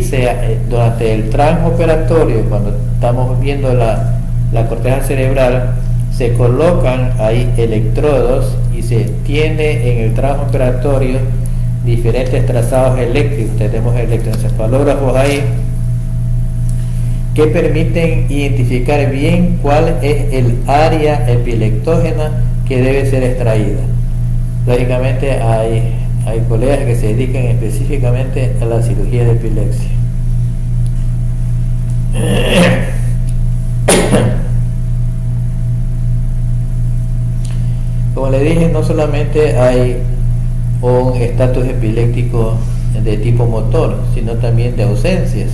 durante el transoperatorio, cuando estamos viendo la corteza cerebral, se colocan ahí electrodos y se tiene en el transoperatorio diferentes trazados eléctricos. Tenemos electroencefalógrafos ahí que permiten identificar bien cuál es el área epileptógena que debe ser extraída. Lógicamente hay colegas que se dedican específicamente a la cirugía de epilepsia. Como le dije, no solamente hay un estatus epiléptico de tipo motor, sino también de ausencias.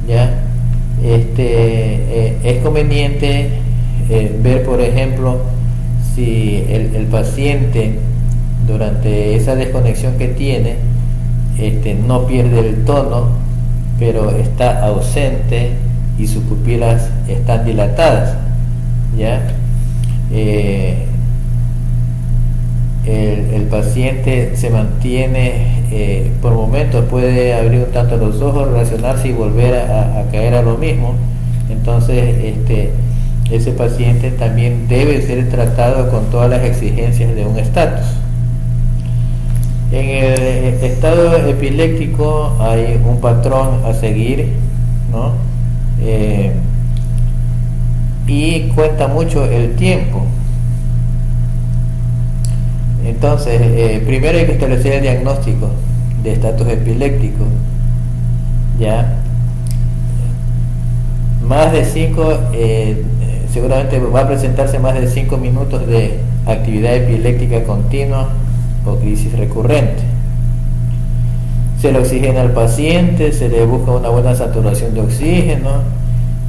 ¿Ya? Es conveniente ver, por ejemplo, si el paciente durante esa desconexión que tiene no pierde el tono, pero está ausente y sus pupilas están dilatadas, ¿ya? El paciente se mantiene, por momentos puede abrir un tanto los ojos, relacionarse y volver a caer a lo mismo. Entonces ese paciente también debe ser tratado con todas las exigencias de un estatus. En el estado epiléptico hay un patrón a seguir, ¿no? Y cuenta mucho el tiempo. Entonces, primero hay que establecer el diagnóstico de estatus epiléptico. ¿Ya? Más de 5, seguramente va a presentarse más de 5 minutos de actividad epiléptica continua o crisis recurrente. Se le oxigena al paciente, se le busca una buena saturación de oxígeno,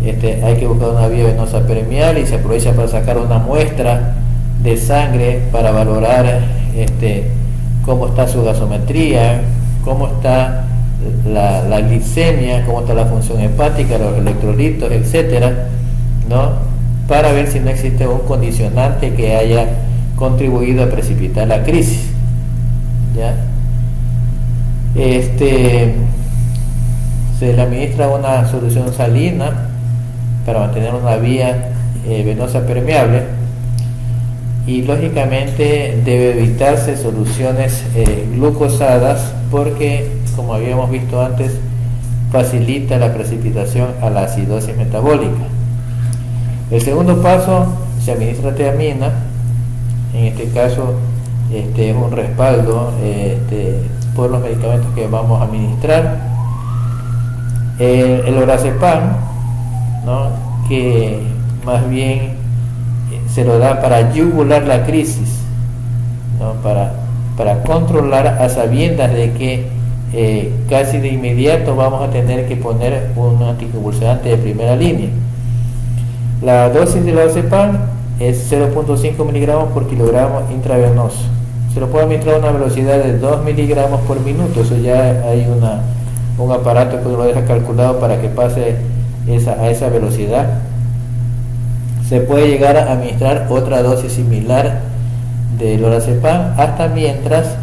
hay que buscar una vía venosa permeable y se aprovecha para sacar una muestra de sangre para valorar cómo está su gasometría, cómo está la glicemia, cómo está la función hepática, los electrolitos, etcétera, ¿no? Para ver si no existe un condicionante que haya contribuido a precipitar la crisis. ¿Ya? Se le administra una solución salina para mantener una vía venosa permeable, y lógicamente debe evitarse soluciones glucosadas, porque, como habíamos visto antes, facilita la precipitación a la acidosis metabólica. El segundo paso, se administra tiamina. En este caso es un respaldo por los medicamentos que vamos a administrar. El lorazepam, ¿no? Que más bien se lo da para yugular la crisis, ¿no? Para controlar, a sabiendas de que casi de inmediato vamos a tener que poner un anticonvulsivante de primera línea. La dosis de lorazepam es 0.5 miligramos por kilogramo intravenoso. Se lo puede administrar a una velocidad de 2 miligramos por minuto. Eso ya hay un aparato que lo deja calculado para que pase a esa velocidad. Se puede llegar a administrar otra dosis similar de lorazepam hasta mientras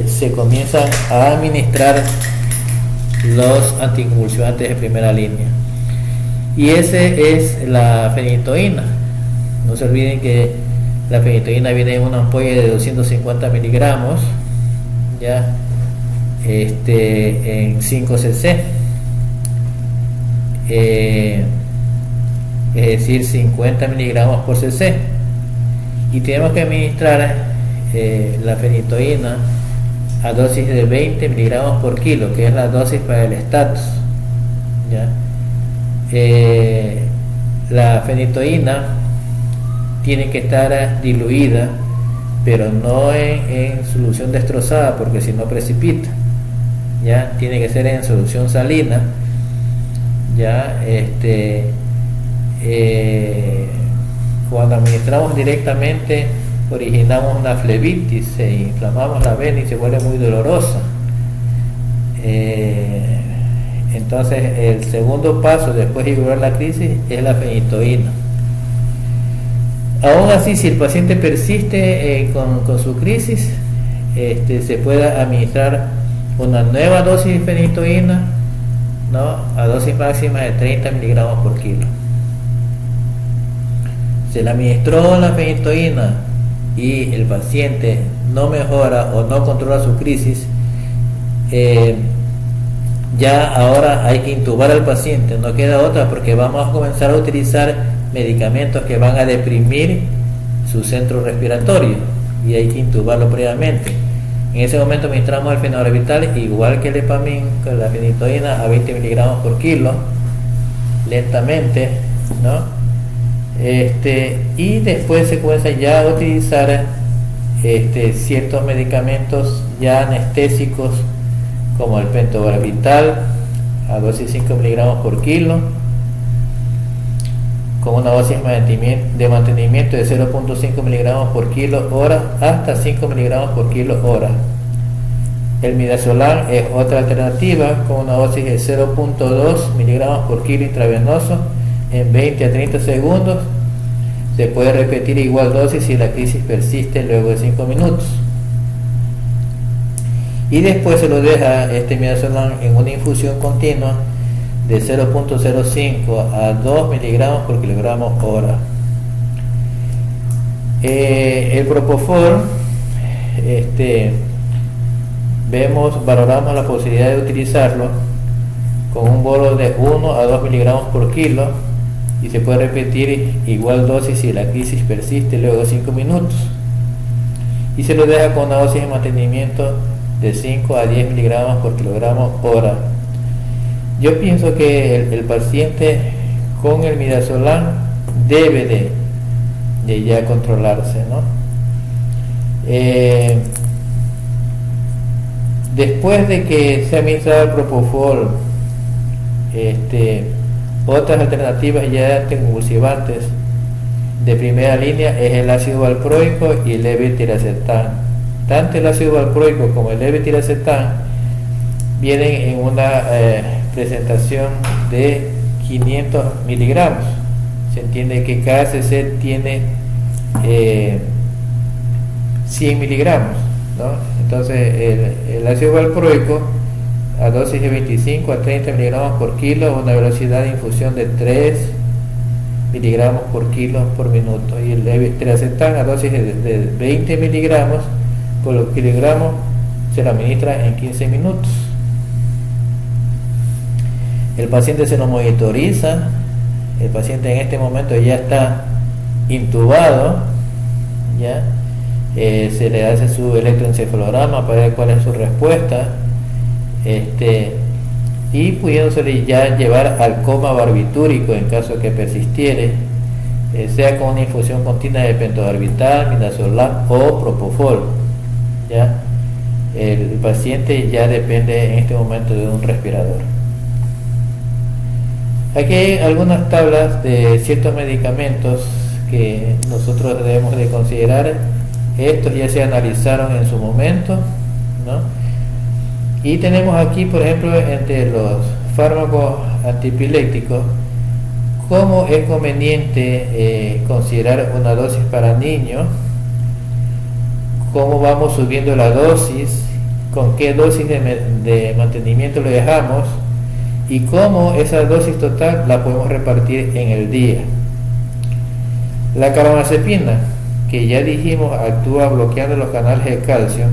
se comienzan a administrar los anticonvulsivantes de primera línea. Y ese es la fenitoína. No se olviden que la fenitoína viene en una ampolla de 250 miligramos, ya, en 5 cc, es decir, 50 miligramos por cc, y tenemos que administrar la fenitoína a dosis de 20 miligramos por kilo, que es la dosis para el estatus, ¿ya? La fenitoína tiene que estar diluida, pero no en solución destrozada, porque si no precipita, ya tiene que ser en solución salina, ya cuando administramos directamente originamos una flebitis, se inflamamos la vena y se vuelve muy dolorosa. Entonces el segundo paso después de evaluar la crisis es la fenitoína. Aún así, si el paciente persiste con su crisis, se puede administrar una nueva dosis de fenitoína, ¿no?, a dosis máxima de 30 miligramos por kilo. Se le administró la fenitoína y el paciente no mejora o no controla su crisis, ya ahora hay que intubar al paciente, no queda otra, porque vamos a comenzar a utilizar medicamentos que van a deprimir su centro respiratorio y hay que intubarlo previamente. En ese momento administramos el fenobarbital igual que el Epamin, con la fenitoína a 20 miligramos por kilo, lentamente, ¿no? Y después se comienza ya a utilizar ciertos medicamentos ya anestésicos, como el pentobarbital a dosis 5 miligramos por kilo, con una dosis de mantenimiento de 0.5 miligramos por kilo hora hasta 5 miligramos por kilo hora. El midazolam es otra alternativa con una dosis de 0.2 miligramos por kilo intravenoso en 20 a 30 segundos. Se puede repetir igual dosis si la crisis persiste luego de 5 minutos. Y después se lo deja midazolam en una infusión continua de 0.05 a 2 miligramos por kilogramo hora. El propofol, valoramos la posibilidad de utilizarlo con un bolo de 1 a 2 miligramos por kilo y se puede repetir igual dosis si la crisis persiste luego de 5 minutos, y se lo deja con una dosis de mantenimiento de 5 a 10 miligramos por kilogramo hora. Yo pienso que el paciente con el midazolam debe de ya controlarse, ¿no? Después de que se ha administrado el propofol, otras alternativas ya anticonvulsivantes de primera línea es el ácido valproico y el levetiracetam. Tanto el ácido valproico como el levetiracetam vienen en una presentación de 500 miligramos. Se entiende que cada cc tiene 100 miligramos, ¿no? Entonces el ácido valproico a dosis de 25 a 30 miligramos por kilo, una velocidad de infusión de 3 miligramos por kilo por minuto, y el levetiracetam a dosis de 20 miligramos por kilogramo se lo administra en 15 minutos. El paciente se lo monitoriza. El paciente en este momento ya está intubado, ya se le hace su electroencefalograma para ver cuál es su respuesta, y pudiéndose ya llevar al coma barbitúrico en caso que persistiere, sea con una infusión continua de pentobarbital, midazolam o propofol. Ya el paciente ya depende en este momento de un respirador. Aquí hay algunas tablas de ciertos medicamentos que nosotros debemos de considerar. Estos ya se analizaron en su momento, ¿no? Y tenemos aquí, por ejemplo, entre los fármacos antiepilépticos, cómo es conveniente considerar una dosis para niños, cómo vamos subiendo la dosis, con qué dosis de mantenimiento lo dejamos, y cómo esa dosis total la podemos repartir en el día. La carbamazepina, que ya dijimos actúa bloqueando los canales de calcio.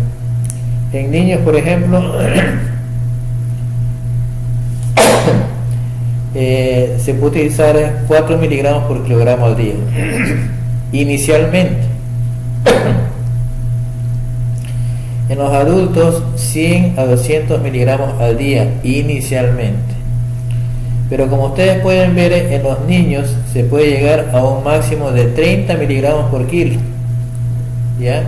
En niños, por ejemplo, se puede utilizar 4 miligramos por kilogramo al día, inicialmente. En los adultos, 100 a 200 miligramos al día, inicialmente. Pero como ustedes pueden ver, en los niños se puede llegar a un máximo de 30 miligramos por kilo, ¿ya?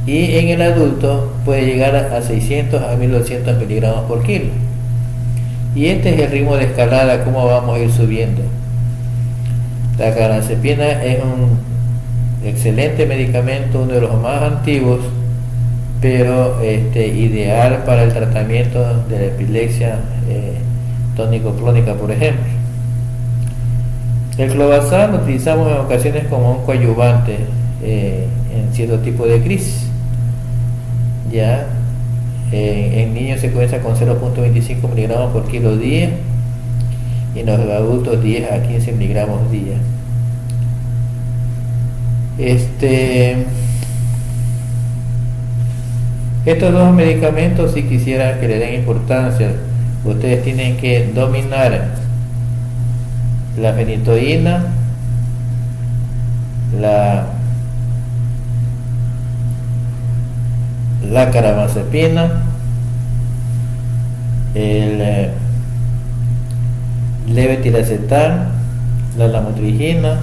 y en el adulto puede llegar a 600 a 1200 miligramos por kilo. Y este es el ritmo de escalada, cómo vamos a ir subiendo. La carbamazepina es un excelente medicamento, uno de los más antiguos, pero ideal para el tratamiento de la epilepsia tónico-clónica, por ejemplo. El clobazam lo utilizamos en ocasiones como un coadyuvante en cierto tipo de crisis. Ya en niños se comienza con 0.25 miligramos por kilo día, y en los adultos 10 a 15 miligramos día. Estos dos medicamentos, si quisiera que le den importancia, ustedes tienen que dominar la fenitoína, la carbamazepina, el levetiracetam, la lamotrigina,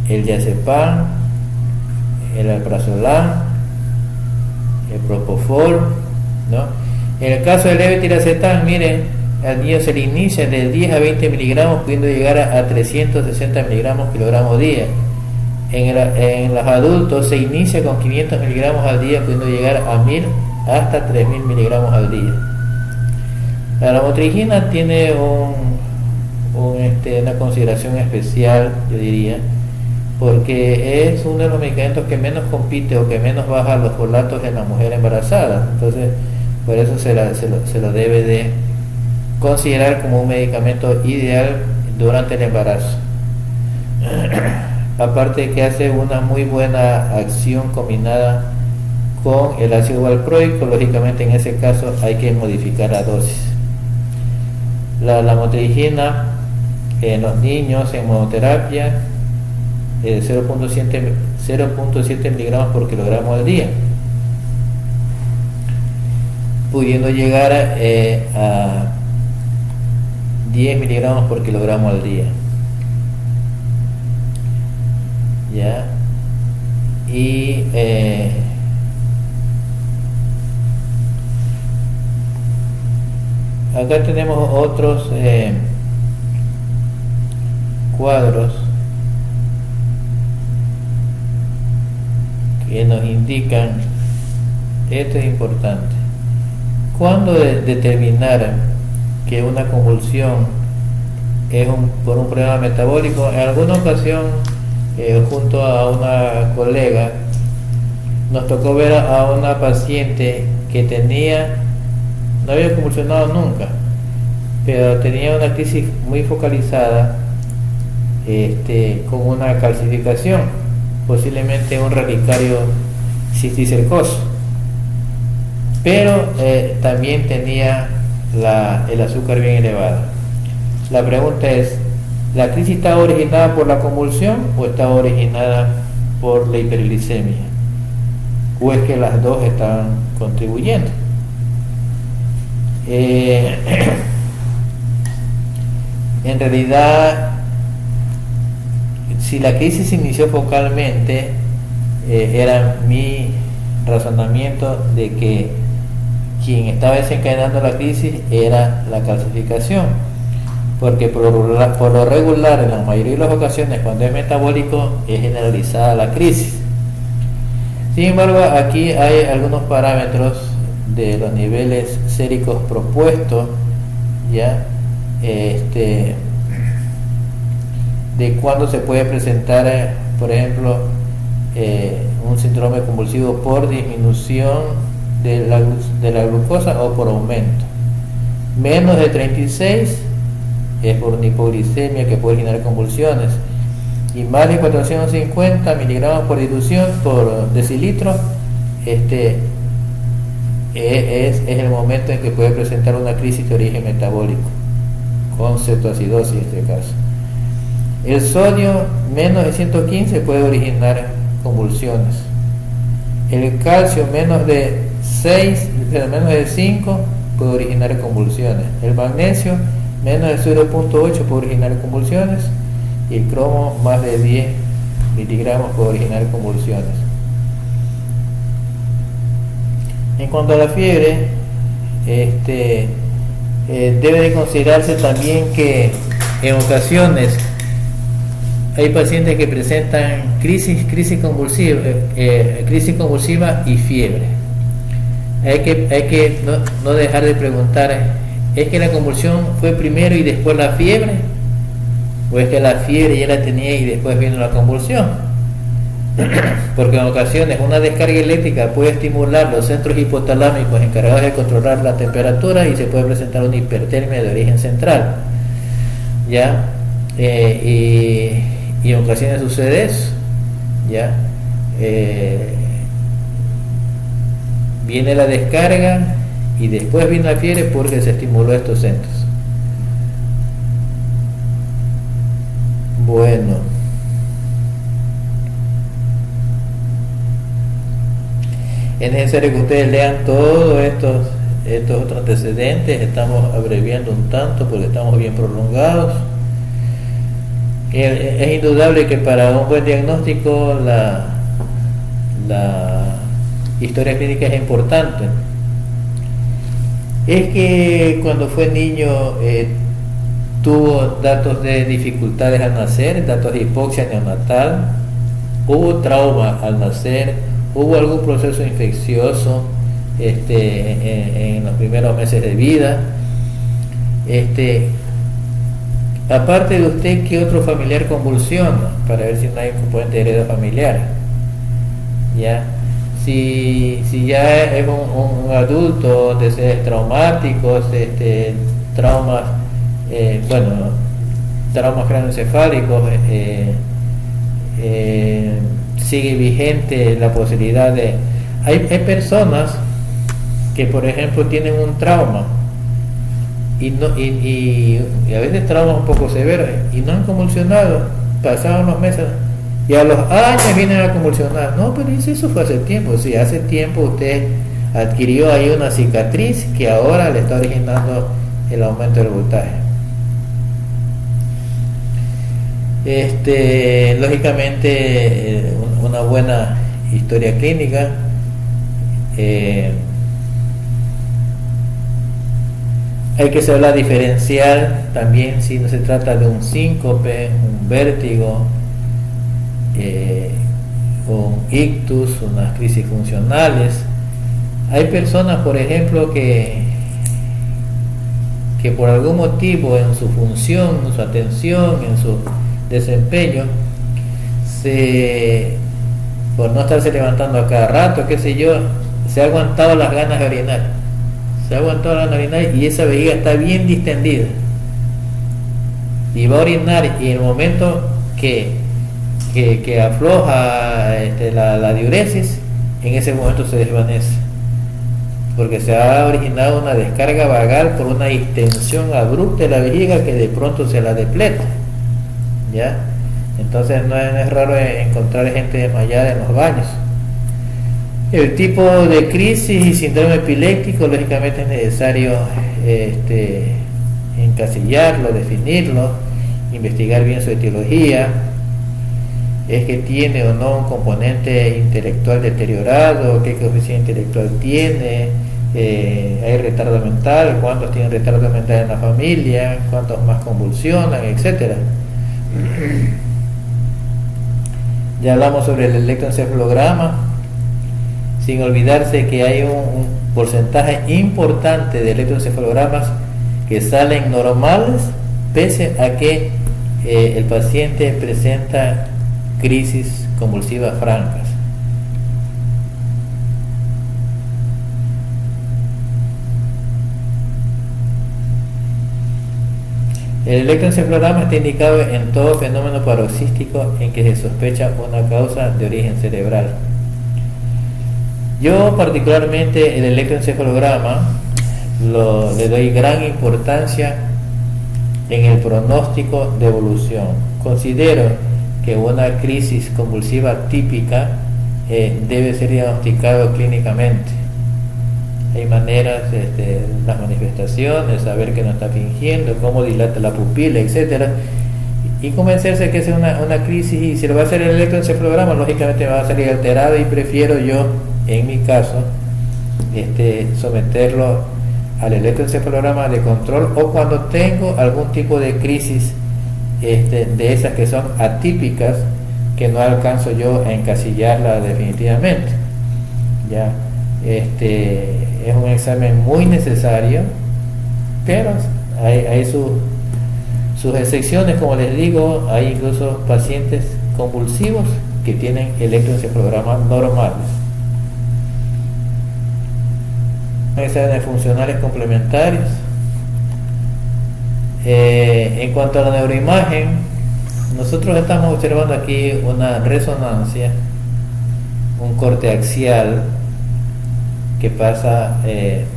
el diazepam, el alprazolam, el propofol, ¿no? En el caso del levetiracetam, miren, al niño se le inicia de 10 a 20 miligramos, pudiendo llegar a 360 miligramos kilogramos día. En los adultos se inicia con 500 miligramos al día, pudiendo llegar a 1000 hasta 3000 miligramos al día. La lamotrigina tiene una consideración especial, yo diría, porque es uno de los medicamentos que menos compite o que menos baja los folatos en la mujer embarazada. Entonces, por eso se lo debe de considerar como un medicamento ideal durante el embarazo. Aparte de que hace una muy buena acción combinada con el ácido valproico, lógicamente en ese caso hay que modificar la dosis. La lamotrigina en los niños en monoterapia 0.7 miligramos por kilogramo al día, pudiendo llegar a 10 miligramos por kilogramo al día. ¿Ya? Y acá tenemos otros cuadros que nos indican, esto es importante, cuando determinar que una convulsión es por un problema metabólico. En alguna ocasión, junto a una colega, nos tocó ver a una paciente que no había convulsionado nunca, pero tenía una crisis muy focalizada, con una calcificación, posiblemente un relicario cisticercoso, pero también tenía el azúcar bien elevado. La pregunta es, ¿la crisis está originada por la convulsión o está originada por la hiperglicemia? ¿O es que las dos están contribuyendo? En realidad, si la crisis se inició focalmente, era mi razonamiento de que quien estaba desencadenando la crisis era la calcificación, porque por lo regular, en la mayoría de las ocasiones, cuando es metabólico, es generalizada la crisis. Sin embargo, aquí hay algunos parámetros de los niveles séricos propuestos, ya, de cuándo se puede presentar, por ejemplo, un síndrome convulsivo por disminución de la glucosa o por aumento. Menos de 36 es por una hipoglicemia que puede generar convulsiones, y más de 450 miligramos por dilución por decilitro, es el momento en que puede presentar una crisis de origen metabólico con cetoacidosis en este caso. El sodio menos de 115 puede originar convulsiones. El calcio menos de 5 puede originar convulsiones. El magnesio menos de 0.8 puede originar convulsiones, y el cromo más de 10 miligramos puede originar convulsiones. En cuanto a la fiebre, debe de considerarse también que en ocasiones hay pacientes que presentan crisis convulsiva y fiebre. Hay que no dejar de preguntar, ¿es que la convulsión fue primero y después la fiebre? ¿O es que la fiebre ya la tenía y después vino la convulsión? Porque en ocasiones una descarga eléctrica puede estimular los centros hipotalámicos encargados de controlar la temperatura y se puede presentar una hipertermia de origen central, ¿ya? Y en ocasiones sucede eso, ¿ya? Viene la descarga y después viene la fiebre porque se estimuló estos centros. Bueno, es necesario que ustedes lean todos estos otros antecedentes. Estamos abreviando un tanto porque estamos bien prolongados. Es indudable que para un buen diagnóstico la historia clínica es importante. Es que cuando fue niño tuvo datos de dificultades al nacer, datos de hipoxia neonatal, hubo trauma al nacer, hubo algún proceso infeccioso en los primeros meses de vida. Aparte de usted, ¿qué otro familiar convulsiona? Para ver si no hay un componente de herencia familiar. ¿Ya? Si ya es un adulto de seres traumáticos, traumas, traumas craneoencefálicos, sigue vigente la posibilidad de... Hay personas que, por ejemplo, tienen un trauma y a veces traumas un poco severos y no han convulsionado, pasados unos meses y a los años vienen a convulsionar. No, pero eso fue hace tiempo. Si hace tiempo usted adquirió ahí una cicatriz que ahora le está originando el aumento del voltaje. Lógicamente, una buena historia clínica hay que saber diferenciar también si no se trata de un síncope, un vértigo, un ictus, unas crisis funcionales. Hay personas, por ejemplo, que por algún motivo en su función, en su atención, en su desempeño, por no estarse levantando a cada rato, qué sé yo, se ha aguantado las ganas de orinar. Y esa vejiga está bien distendida y va a orinar, y en el momento que afloja la diuresis, en ese momento se desvanece porque se ha originado una descarga vagal por una distensión abrupta de la vejiga que de pronto se la depleta, ¿ya? Entonces no es raro encontrar gente desmayada en los baños. El tipo de crisis y síndrome epiléptico, lógicamente es necesario encasillarlo, definirlo, investigar bien su etiología. Es que tiene o no un componente intelectual deteriorado, qué coeficiente intelectual tiene, hay retardo mental, cuántos tienen retardo mental en la familia, cuántos más convulsionan, etcétera. Ya hablamos sobre el electroencefalograma, sin olvidarse que hay un porcentaje importante de electroencefalogramas que salen normales pese a que el paciente presenta crisis convulsivas francas. El electroencefalograma está indicado en todo fenómeno paroxístico en que se sospecha una causa de origen cerebral. Yo particularmente el electroencefalograma le doy gran importancia en el pronóstico de evolución. Considero que una crisis convulsiva típica debe ser diagnosticado clínicamente. Hay maneras, las manifestaciones, saber que no está fingiendo, cómo dilata la pupila, etcétera, y convencerse que es una crisis. Y si lo va a hacer el electroencefalograma, lógicamente va a salir alterado, y prefiero yo, en mi caso, someterlo al electroencefalograma de control, o cuando tengo algún tipo de crisis de esas que son atípicas, que no alcanzo yo a encasillarla definitivamente. Ya, es un examen muy necesario, pero hay sus excepciones, como les digo. Hay incluso pacientes convulsivos que tienen electroencefalogramas normales. Exámenes funcionales complementarios. En cuanto a la neuroimagen, nosotros estamos observando aquí una resonancia, un corte axial que pasa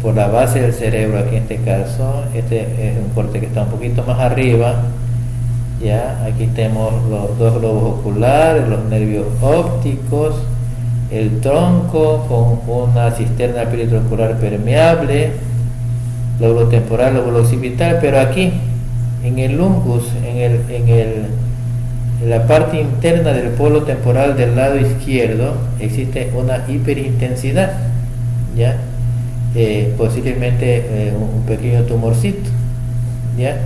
por la base del cerebro. Aquí en este caso, este es un corte que está un poquito más arriba. Ya, aquí tenemos los dos globos oculares, los nervios ópticos, el tronco con una cisterna periocular permeable, lóbulo temporal, lóbulo occipital, pero aquí en el umbus, en la parte interna del polo temporal del lado izquierdo, existe una hiperintensidad, ¿ya? Posiblemente un pequeño tumorcito, ¿ya?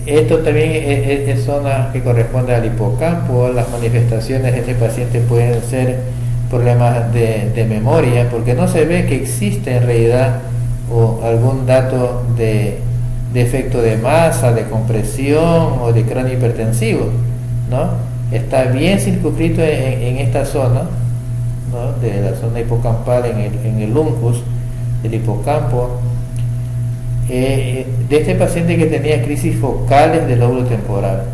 Esto también es zona que corresponde al hipocampo. Las manifestaciones de este paciente pueden ser problemas de memoria, porque no se ve que existe en realidad o algún dato de efecto de masa, de compresión o de cráneo hipertensivo, ¿no? Está bien circunscrito en esta zona, ¿no? De la zona hipocampal, en el umbus del hipocampo. De este paciente que tenía crisis focales del lóbulo temporal.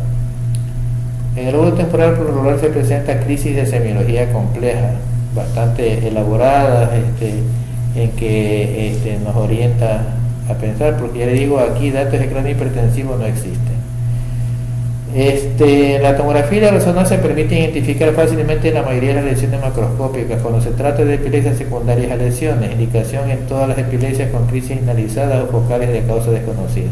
En el lóbulo temporal por lo general se presenta crisis de semiología compleja, bastante elaboradas, en que nos orienta a pensar, porque ya le digo, aquí datos de cráneo hipertensivo no existen. La tomografía y la resonancia permiten identificar fácilmente la mayoría de las lesiones macroscópicas. Cuando se trata de epilepsias secundarias a lesiones, indicación en todas las epilepsias con crisis generalizadas o focales de causa desconocida.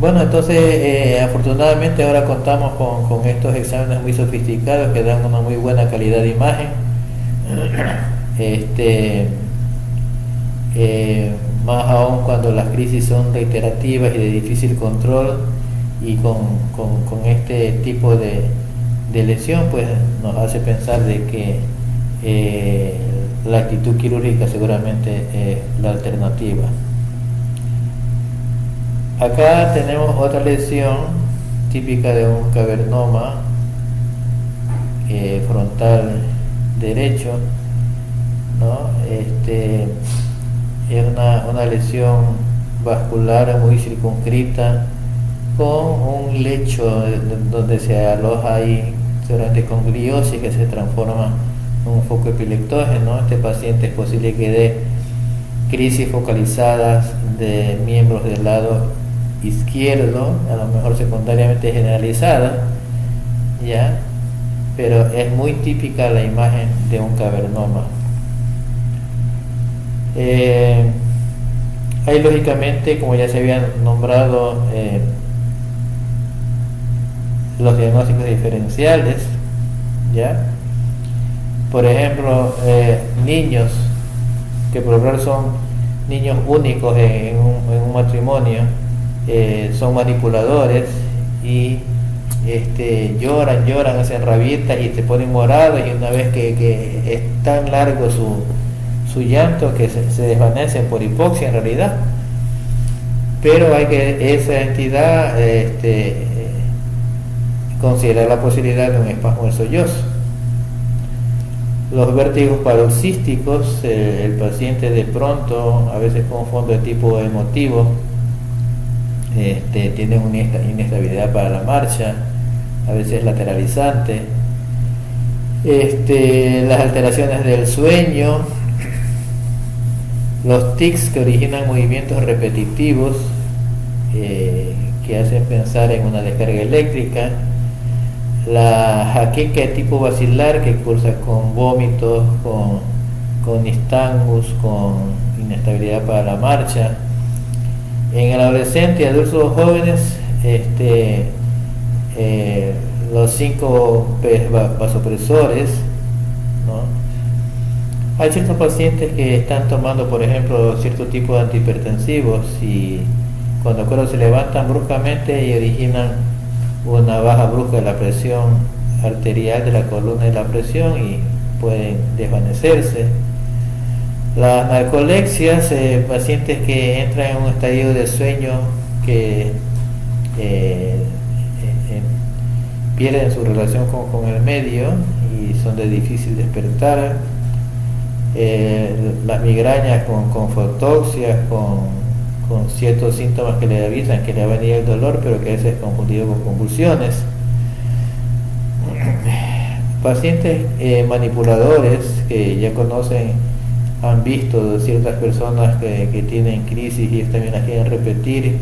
Bueno, entonces afortunadamente ahora contamos con estos exámenes muy sofisticados que dan una muy buena calidad de imagen. Más aún cuando las crisis son reiterativas y de difícil control, y con este tipo de lesión, pues nos hace pensar de que la actitud quirúrgica seguramente es la alternativa. Acá tenemos otra lesión típica de un cavernoma frontal derecho, ¿no? Es una lesión vascular muy circunscrita, con un lecho donde se aloja ahí seguramente con gliosis, que se transforma en un foco epileptógeno. Este paciente es posible que dé crisis focalizadas de miembros del lado izquierdo, a lo mejor secundariamente generalizada, ya, pero es muy típica la imagen de un cavernoma. Hay lógicamente, como ya se habían nombrado, los diagnósticos diferenciales, ¿ya? Por ejemplo, niños que por lo general son niños únicos en un matrimonio, son manipuladores y lloran, hacen rabietas y se ponen morados, y una vez que es tan largo su llanto que se desvanecen por hipoxia en realidad, pero hay que esa entidad considerar la posibilidad de un espasmo del sollozo. Los vértigos paroxísticos, el paciente de pronto, a veces con fondo de tipo emotivo, tiene una inestabilidad para la marcha, a veces lateralizante. Las alteraciones del sueño, los tics que originan movimientos repetitivos que hacen pensar en una descarga eléctrica, la jaqueca de tipo basilar que cursa con vómitos, con nistagmus, con inestabilidad para la marcha. En el adolescente y adultos jóvenes, los 5 vasopresores, ¿no? Hay ciertos pacientes que están tomando, por ejemplo, cierto tipo de antihipertensivos y cuando el cuerpo se levantan bruscamente y originan una baja brusca de la presión arterial de la columna de la presión y pueden desvanecerse. Las narcolepsias, pacientes que entran en un estadio de sueño que pierden su relación con el medio y son de difícil despertar. Las migrañas con fotoxias, con ciertos síntomas que le avisan que le va a venir el dolor, pero que a veces es confundido con convulsiones. Pacientes manipuladores que ya conocen, han visto ciertas personas que tienen crisis y también las quieren repetir,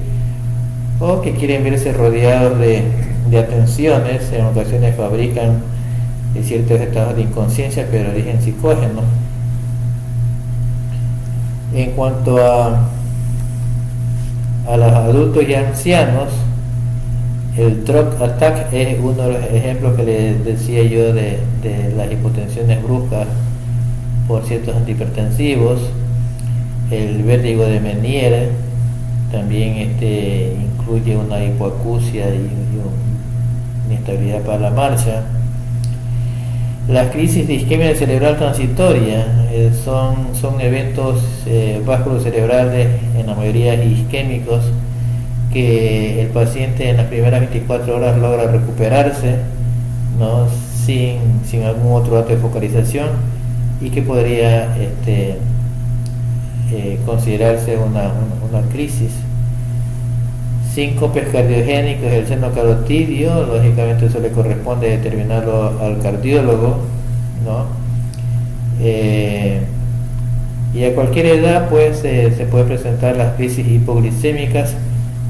o que quieren verse rodeados de atenciones, en ocasiones fabrican ciertos estados de inconsciencia pero de origen psicógeno. En cuanto a los adultos y ancianos, el drug attack es uno de los ejemplos que les decía yo de las hipotensiones bruscas por ciertos antihipertensivos. El vértigo de Meniere también incluye una hipoacusia y una inestabilidad para la marcha. Las crisis de isquemia cerebral transitoria son eventos vasculocerebrales, en la mayoría isquémicos, que el paciente en las primeras 24 horas logra recuperarse, ¿no? sin algún otro dato de focalización, y que podría considerarse una crisis. Síncopes cardiogénicos del seno carotidio, lógicamente eso le corresponde determinarlo al cardiólogo, ¿no? Y a cualquier edad pues se puede presentar las crisis hipoglicémicas,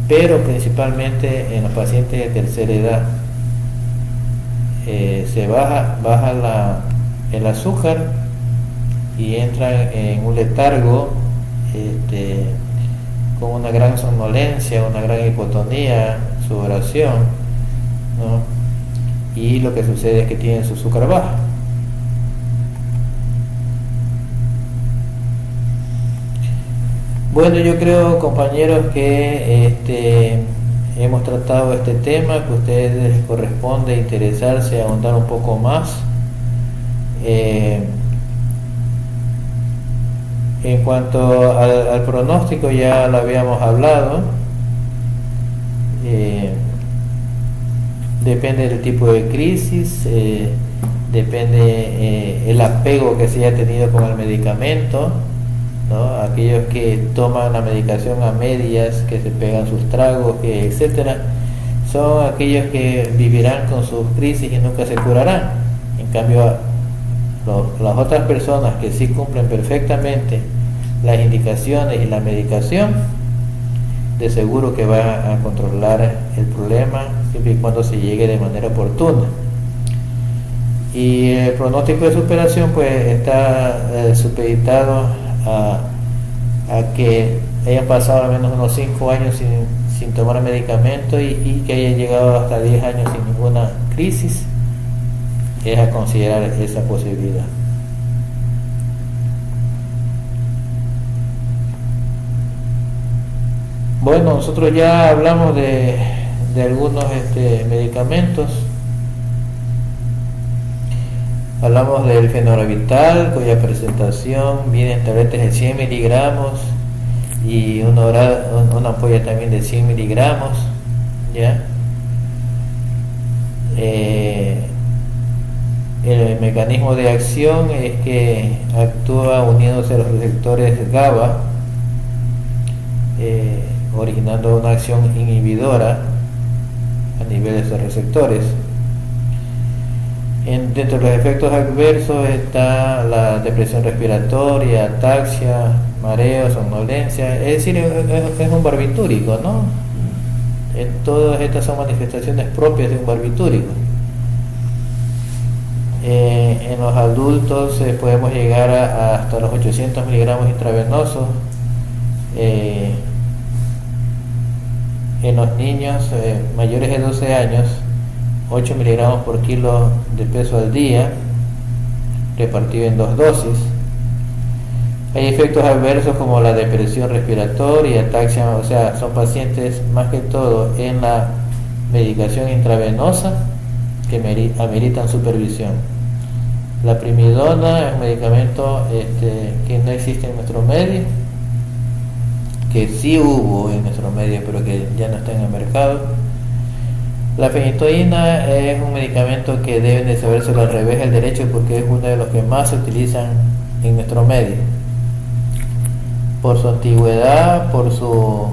pero principalmente en los pacientes de tercera edad. Se baja el azúcar y entran en un letargo con una gran somnolencia, una gran hipotonía, sudoración, ¿no? Y lo que sucede es que tienen su azúcar baja. Bueno, yo creo, compañeros, que hemos tratado este tema, que a ustedes les corresponde interesarse, ahondar un poco más. En cuanto al pronóstico, ya lo habíamos hablado. Depende del tipo de crisis, depende el apego que se haya tenido con el medicamento, ¿no? Aquellos que toman la medicación a medias, que se pegan sus tragos, etcétera, son aquellos que vivirán con sus crisis y nunca se curarán. En cambio, las otras personas que sí cumplen perfectamente las indicaciones y la medicación, de seguro que van a controlar el problema siempre y cuando se llegue de manera oportuna. Y el pronóstico de superación pues está supeditado a que hayan pasado al menos unos 5 años sin tomar medicamento y que hayan llegado hasta 10 años sin ninguna crisis. Es a considerar esa posibilidad. Bueno, nosotros ya hablamos de algunos medicamentos. Hablamos del fenobarbital, cuya presentación viene en tabletas de 100 miligramos y una ampolla también de 100 miligramos, ¿ya? El mecanismo de acción es que actúa uniéndose a los receptores GABA, originando una acción inhibidora a nivel de esos receptores. Dentro de los efectos adversos está la depresión respiratoria, ataxia, mareo, somnolencia, es decir, es un barbitúrico, ¿no? Todas estas son manifestaciones propias de un barbitúrico. En los adultos podemos llegar hasta los 800 miligramos intravenosos. En los niños mayores de 12 años 8 miligramos por kilo de peso al día, repartido en 2 dosis. Hay efectos adversos como la depresión respiratoria, ataxia, o sea, son pacientes más que todo en la medicación intravenosa que ameritan supervisión. La primidona es un medicamento que no existe en nuestro medio, que sí hubo en nuestro medio, pero que ya no está en el mercado. La fenitoína es un medicamento que deben de sabérselo al revés al derecho, porque es uno de los que más se utilizan en nuestro medio, por su antigüedad, por su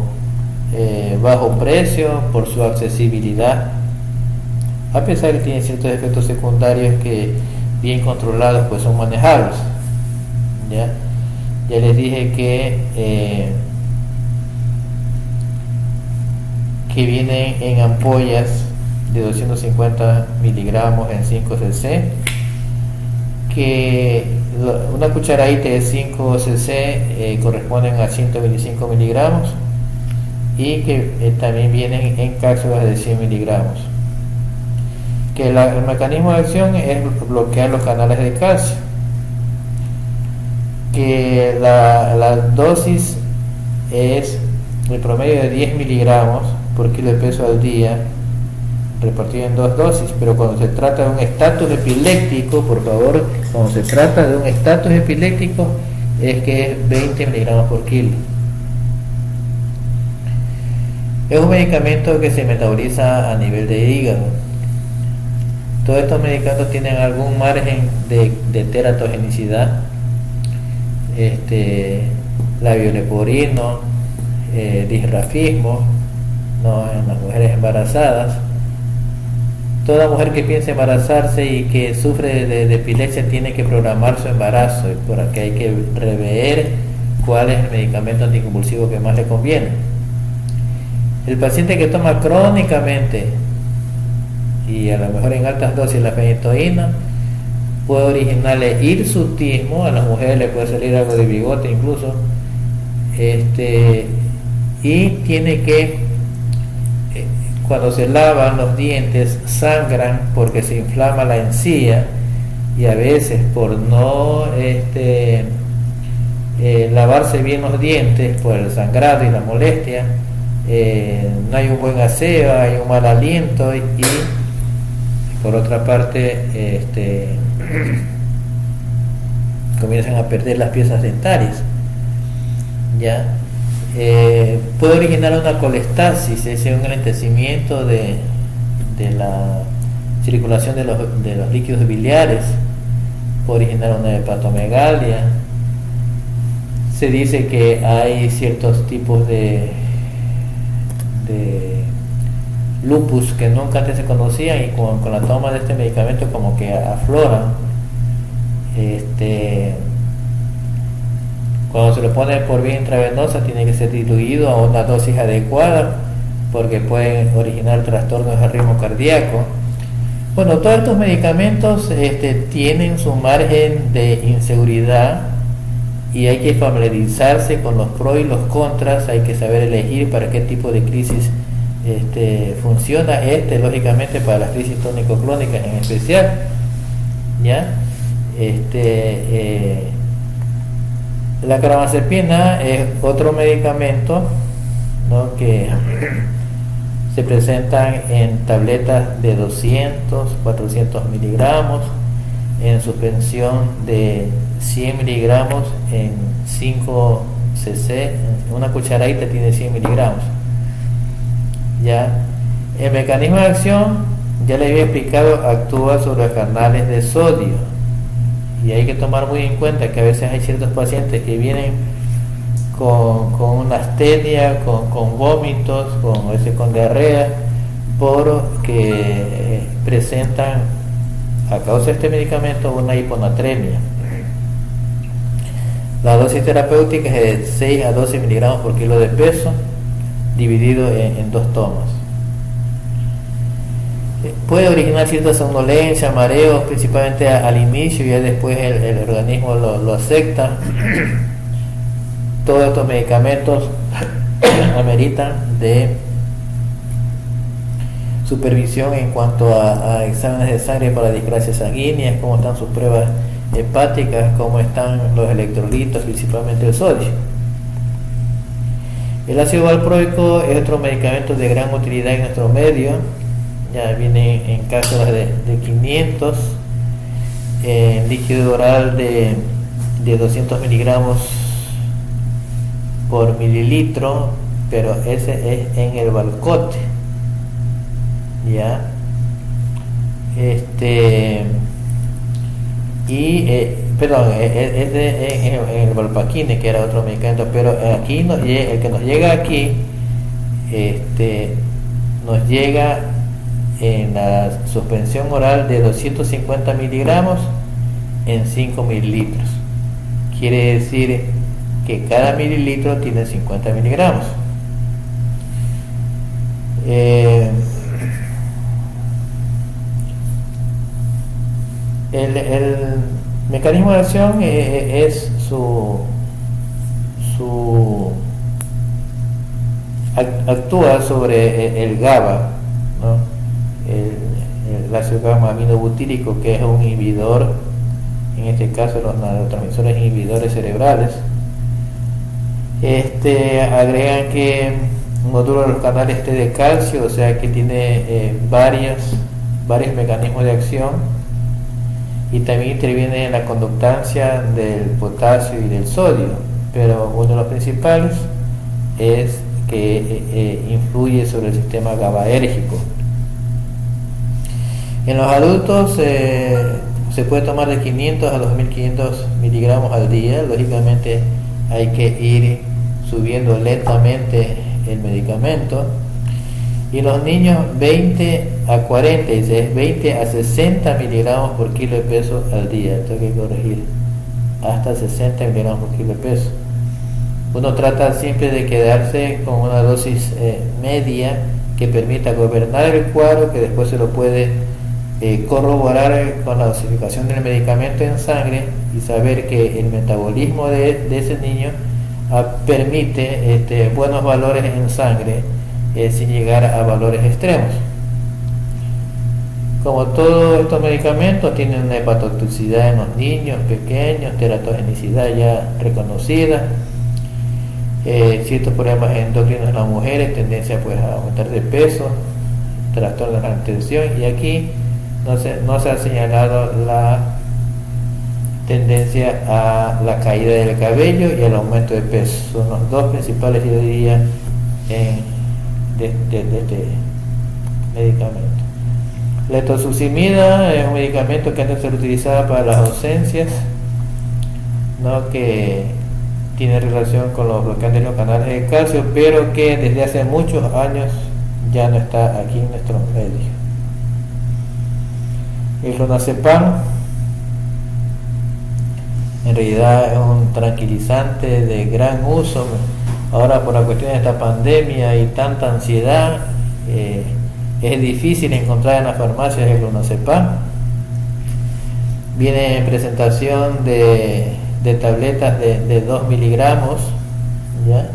bajo precio, por su accesibilidad, a pesar de que tiene ciertos efectos secundarios que bien controlados pues son manejables. Ya les dije que vienen en ampollas de 250 miligramos en 5 cc, que una cucharadita de 5 cc corresponden a 125 miligramos, y que también vienen en cápsulas de 100 miligramos. Que el mecanismo de acción es bloquear los canales de calcio, que la dosis es el promedio de 10 miligramos por kilo de peso al día, repartido en 2 dosis. Pero cuando se trata de un estatus epiléptico, por favor, cuando se trata de un estatus epiléptico, es que es 20 miligramos por kilo. Es un medicamento que se metaboliza a nivel de hígado. Todos estos medicamentos tienen algún margen de teratogenicidad. Labileporino, disrafismo, ¿no?, en las mujeres embarazadas. Toda mujer que piense embarazarse y que sufre de epilepsia tiene que programar su embarazo, porque hay que rever cuál es el medicamento anticonvulsivo que más le conviene. El paciente que toma crónicamente y a lo mejor en altas dosis la fenitoína puede originarle hirsutismo, a las mujeres le puede salir algo de bigote incluso, y tiene que, cuando se lavan los dientes, sangran porque se inflama la encía, y a veces por no lavarse bien los dientes, por el sangrado y la molestia, no hay un buen aseo, hay un mal aliento, y por otra parte comienzan a perder las piezas dentarias. Puede originar una colestasis, es un enlentecimiento de la circulación de los líquidos biliares, puede originar una hepatomegalia. Se dice que hay ciertos tipos de lupus que nunca antes se conocían, y con la toma de este medicamento como que afloran. Cuando se lo pone por vía intravenosa tiene que ser diluido a una dosis adecuada, porque pueden originar trastornos del ritmo cardíaco. Bueno, todos estos medicamentos tienen su margen de inseguridad, y hay que familiarizarse con los pros y los contras. Hay que saber elegir para qué tipo de crisis funciona lógicamente para las crisis tónico-clónicas en especial. La carbamazepina es otro medicamento, ¿no?, que se presentan en tabletas de 200, 400 miligramos, en suspensión de 100 miligramos en 5 cc, una cucharadita tiene 100 miligramos. El mecanismo de acción, ya le había explicado, actúa sobre los canales de sodio, y hay que tomar muy en cuenta que a veces hay ciertos pacientes que vienen con una astenia, con vómitos, a veces con diarrea, porque presentan a causa de este medicamento una hiponatremia. La dosis terapéutica es de 6 a 12 miligramos por kilo de peso, dividido en 2 tomas. Puede originar cierta somnolencia, mareos, principalmente al inicio, y ya después el organismo lo acepta. Todos estos medicamentos ameritan de supervisión en cuanto a exámenes de sangre para discrasia sanguínea, cómo están sus pruebas hepáticas, cómo están los electrolitos, principalmente el sodio. El ácido valproico es otro medicamento de gran utilidad en nuestro medio. Ya viene en cápsulas de 500, en líquido oral de 200 miligramos por mililitro, pero ese es en el Valcote, ya. Perdón, es en el Valpaquine, que era otro medicamento, pero aquí el que nos llega aquí, nos llega en la suspensión oral de 250 miligramos en 5 mililitros. Quiere decir que cada mililitro tiene 50 miligramos. El mecanismo de acción es actúa sobre el GABA, ¿no? El ácido gamma aminobutírico, que es un inhibidor, en este caso los neurotransmisores inhibidores cerebrales. Agregan que modula los canales T de calcio, o sea que tiene varios mecanismos de acción, y también interviene en la conductancia del potasio y del sodio, pero uno de los principales es que influye sobre el sistema GABAérgico. En los adultos se puede tomar de 500 a 2500 miligramos al día. Lógicamente hay que ir subiendo lentamente el medicamento. Y los niños 20 a 40, es 20 a 60 miligramos por kilo de peso al día. Esto hay que corregir, hasta 60 miligramos por kilo de peso. Uno trata siempre de quedarse con una dosis media que permita gobernar el cuadro, que después se lo puede corroborar con la dosificación del medicamento en sangre y saber que el metabolismo de ese niño permite buenos valores en sangre, sin llegar a valores extremos. Como todos estos medicamentos tienen una hepatotoxicidad en los niños pequeños, teratogenicidad ya reconocida, ciertos problemas endocrinos en las mujeres, tendencia pues a aumentar de peso, trastornos de la atención, y aquí no se ha señalado la tendencia a la caída del cabello y al aumento de peso. Son los dos principales, yo diría, de este medicamento. La etosuximida es un medicamento que antes se utilizaba para las ausencias, ¿no?, que tiene relación con los bloqueantes de los canales de calcio, pero que desde hace muchos años ya no está aquí en nuestro medio. El clonazepam en realidad es un tranquilizante de gran uso. Ahora, por la cuestión de esta pandemia y tanta ansiedad, es difícil encontrar en las farmacias el clonazepam. Viene en presentación de tabletas de 2 miligramos, ¿ya?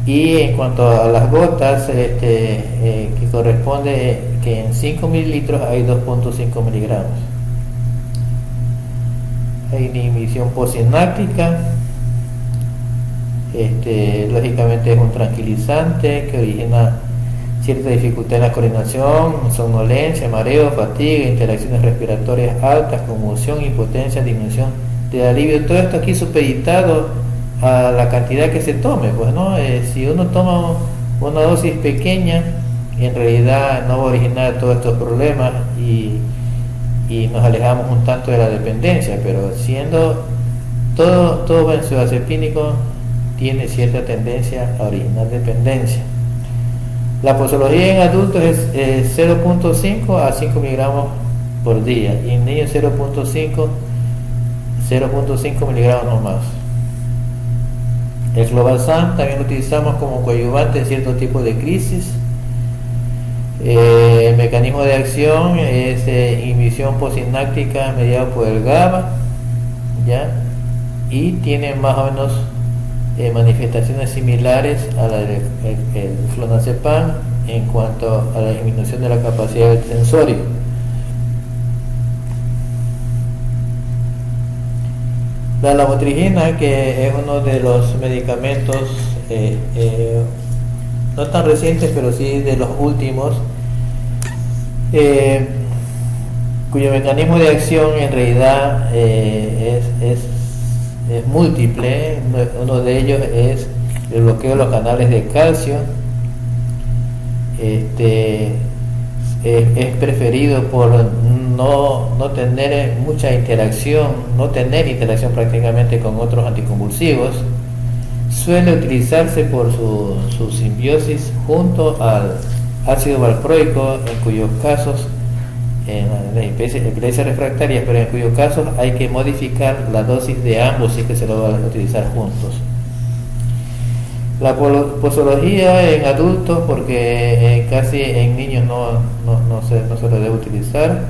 Y en cuanto a las gotas, que corresponde que en 5 mililitros hay 2.5 miligramos. Hay inhibición postsináptica. Lógicamente es un tranquilizante que origina cierta dificultad en la coordinación, somnolencia, mareo, fatiga, interacciones respiratorias altas, conmoción, impotencia, disminución de alivio. Todo esto aquí supeditado a la cantidad que se tome, pues, ¿no? Si uno toma una dosis pequeña, en realidad no va a originar todos estos problemas y nos alejamos un tanto de la dependencia, pero siendo todo benzodiazepínico tiene cierta tendencia a originar dependencia. La posología en adultos es 0.5 a 5 miligramos por día, y en niños 0.5 miligramos no más. El clobazam también lo utilizamos como coadyuvante en ciertos tipos de crisis. El mecanismo de acción es inhibición postsináptica mediado por el GABA, ¿ya? Y tiene más o menos manifestaciones similares a la del clonazepam en cuanto a la disminución de la capacidad del sensorio. La lamotrigina, que es uno de los medicamentos no tan recientes, pero sí de los últimos, cuyo mecanismo de acción en realidad es múltiple. Uno de ellos es el bloqueo de los canales de calcio. Es preferido por no tener mucha interacción, no tener interacción prácticamente con otros anticonvulsivos. Suele utilizarse por su simbiosis junto al ácido valproico, en cuyos casos, en las epilepsias refractarias, pero en cuyos casos hay que modificar la dosis de ambos si es que se lo van a utilizar juntos. La posología en adultos, porque casi en niños no se lo debe utilizar,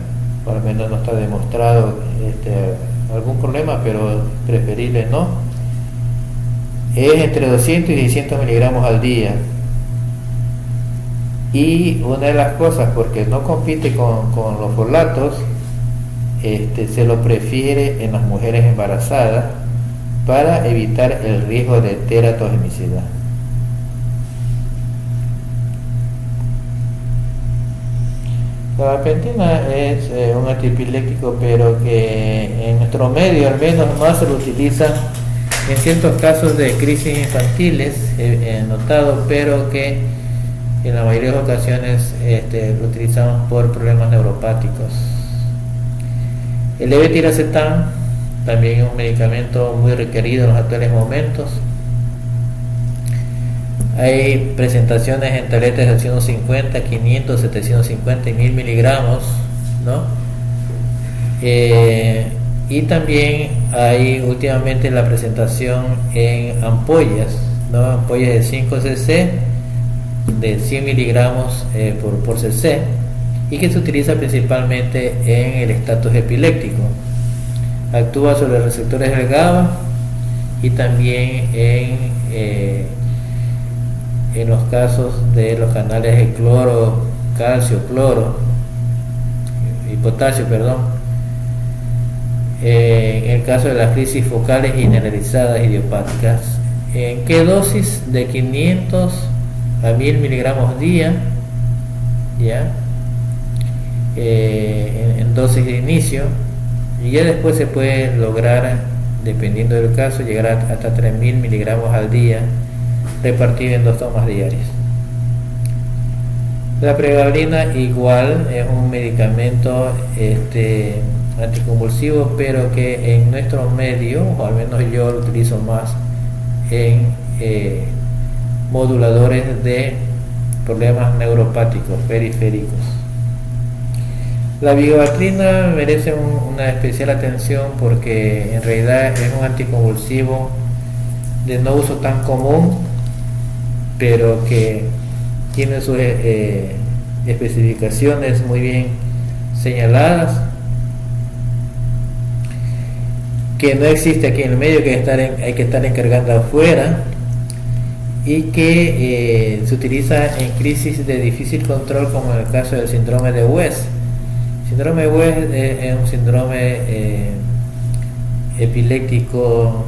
por lo menos no está demostrado algún problema, pero preferible no. Es entre 200 y 600 miligramos al día. Y una de las cosas, porque no compite con los folatos, se lo prefiere en las mujeres embarazadas para evitar el riesgo de teratogenicidad. La gabapentina es un antiepiléptico, pero que en nuestro medio al menos más se lo utiliza en ciertos casos de crisis infantiles, he notado, pero que en la mayoría de ocasiones lo utilizamos por problemas neuropáticos. El levetiracetam también es un medicamento muy requerido en los actuales momentos. Hay presentaciones en tabletas de 250, 500, 750 y 1000 miligramos, ¿no? Y también hay últimamente la presentación en ampollas, ¿no? Ampollas de 5 cc, de 100 miligramos por cc, y que se utiliza principalmente en el estatus epiléptico. Actúa sobre receptores del GABA y también en los casos de los canales de cloro, calcio, cloro y potasio, en el caso de las crisis focales generalizadas idiopáticas. ¿En qué dosis? De 500 a 1000 miligramos día, ¿ya? En dosis de inicio, y ya después se puede lograr, dependiendo del caso, llegar hasta 3000 miligramos al día, repartido en 2 tomas diarias. La pregabalina igual es un medicamento anticonvulsivo, pero que en nuestro medio, o al menos yo lo utilizo más en moduladores de problemas neuropáticos periféricos. La vigabatrina merece una especial atención porque en realidad es un anticonvulsivo de no uso tan común, pero que tiene sus especificaciones muy bien señaladas, que no existe aquí en el medio, que hay que estar encargando afuera, y que se utiliza en crisis de difícil control, como en el caso del síndrome de West. El síndrome de West es un síndrome epiléptico,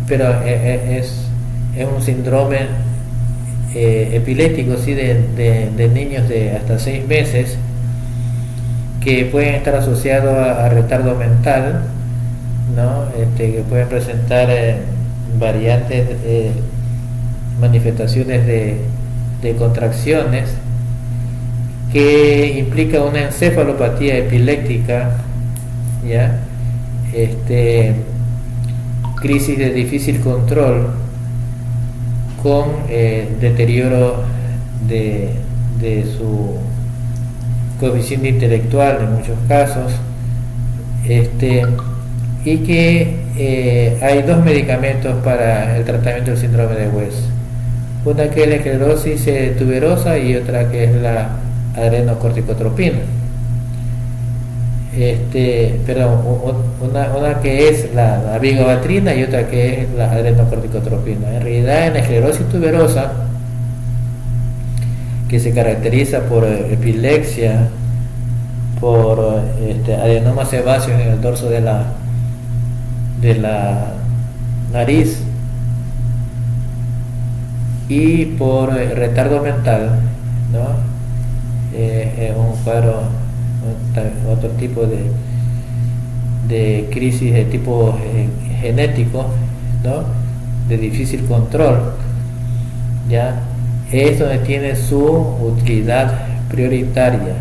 pero es un síndrome epiléptico, sí, de niños de hasta 6 meses, que pueden estar asociados a retardo mental, ¿no? Que pueden presentar variantes, manifestaciones de contracciones, que implica una encefalopatía epiléptica, ¿ya? Crisis de difícil control, con deterioro de su coeficiente intelectual en muchos casos, y que hay 2 medicamentos para el tratamiento del síndrome de West. Una que es la esclerosis tuberosa y otra que es la adrenocorticotropina. Una que es la vigabatrina y otra que es la adrenocorticotropina. En realidad, en la esclerosis tuberosa, que se caracteriza por epilepsia, por adenomas sebáceos en el dorso de la nariz y por retardo mental, ¿no? Es un cuadro, otro tipo de crisis de tipo genético, ¿no? De difícil control, ya es donde tiene su utilidad prioritaria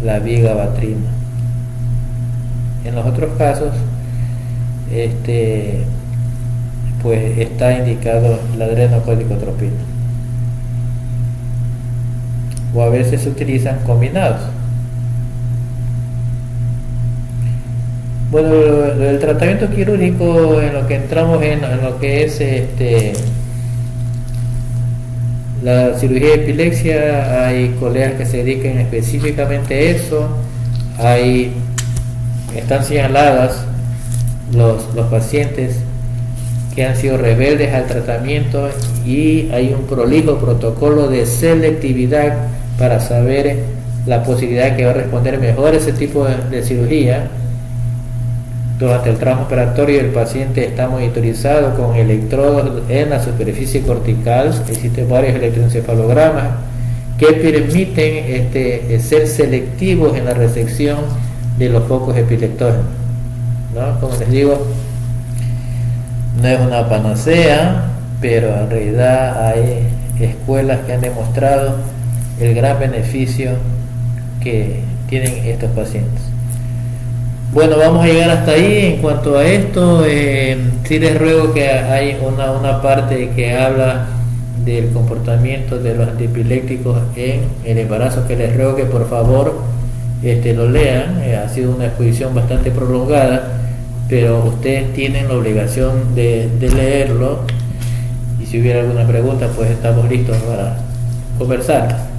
la vigabatrina. En los otros casos pues está indicado la adrenocorticotropina, o a veces se utilizan combinados. Bueno, el tratamiento quirúrgico, en lo que entramos en lo que es la cirugía de epilepsia, hay colegas que se dedican específicamente a eso. Están señaladas los pacientes que han sido rebeldes al tratamiento, y hay un prolijo protocolo de selectividad para saber la posibilidad que va a responder mejor a ese tipo de cirugía. Durante el tramo operatorio el paciente está monitorizado con electrodos en la superficie cortical. Existen varios electroencefalogramas que permiten ser selectivos en la resección de los focos epileptógenos, ¿no? Como les digo, no es una panacea, pero en realidad hay escuelas que han demostrado el gran beneficio que tienen estos pacientes. Bueno, vamos a llegar hasta ahí. En cuanto a esto, sí les ruego que hay una parte que habla del comportamiento de los antiepilépticos en el embarazo, que les ruego que por favor lo lean. Ha sido una exposición bastante prolongada, pero ustedes tienen la obligación de leerlo, y si hubiera alguna pregunta, pues estamos listos para conversar.